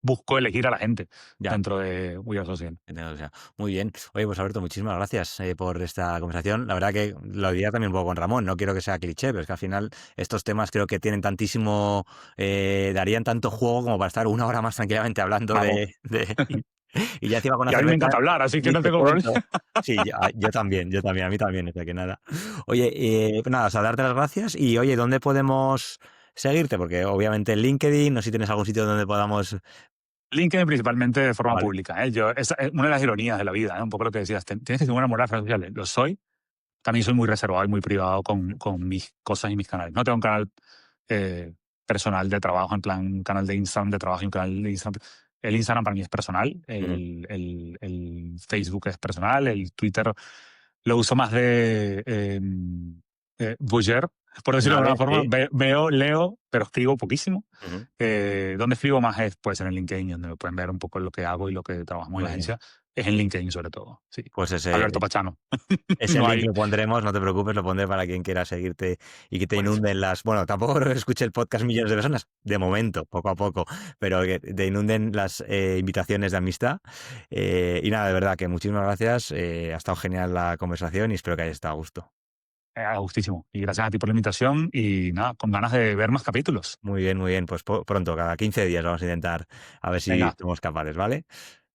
busco elegir a la gente Ya. dentro de We Are Social. O sea, muy bien. Oye, pues Alberto, muchísimas gracias por esta conversación. La verdad que lo diría también un poco con Ramón, no quiero que sea cliché, pero es que al final estos temas creo que tienen tantísimo, darían tanto juego como para estar una hora más tranquilamente hablando Vamos. y ya encima con una Y a mí me cerveza, encanta hablar, así que ni no te tengo problema. cuento. Sí, yo también, a mí también, o sea que nada. Oye, pues nada, o sea, darte las gracias y oye, ¿dónde podemos seguirte? Porque obviamente en LinkedIn, no sé si tienes algún sitio donde podamos... LinkedIn principalmente de forma Vale. pública. Esa es una de las ironías de la vida, un poco lo que decías. Tienes que ser una moral redes sociales. Lo soy. También soy muy reservado y muy privado con mis cosas y mis canales. No tengo un canal eh, personal de trabajo, en plan un canal de Instagram de trabajo y un canal de Instagram. El Instagram para mí es personal, Ujú. el Facebook es personal, el Twitter lo uso más de voyeur, por decirlo de Vale, alguna forma. sí. Veo, leo, pero escribo poquísimo. Ujú. Donde escribo más es pues, en el LinkedIn, donde me pueden ver un poco lo que hago y lo que trabajamos en la Muy bien. agencia. Es en LinkedIn sobre todo, sí. Pues Alberto Pachano. ese No link hay. lo pondremos, no te preocupes, lo pondré para quien quiera seguirte y que te Buenísimo. inunden las... Bueno, tampoco creo que escuche el podcast millones de personas, de momento, poco a poco, pero que te inunden las invitaciones de amistad. Y nada, de verdad, que muchísimas gracias. Ha estado genial la conversación y espero que hayas estado a gusto. A gustísimo. Y gracias a ti por la invitación y nada, con ganas de ver más capítulos. Muy bien, pues pronto, cada 15 días vamos a intentar a ver si Venga, somos capaces, ¿vale?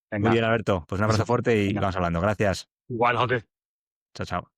Muy venga. bien, Alberto, pues un abrazo Eso. fuerte y Venga. vamos hablando. Gracias. Igual, José. Chao, chao.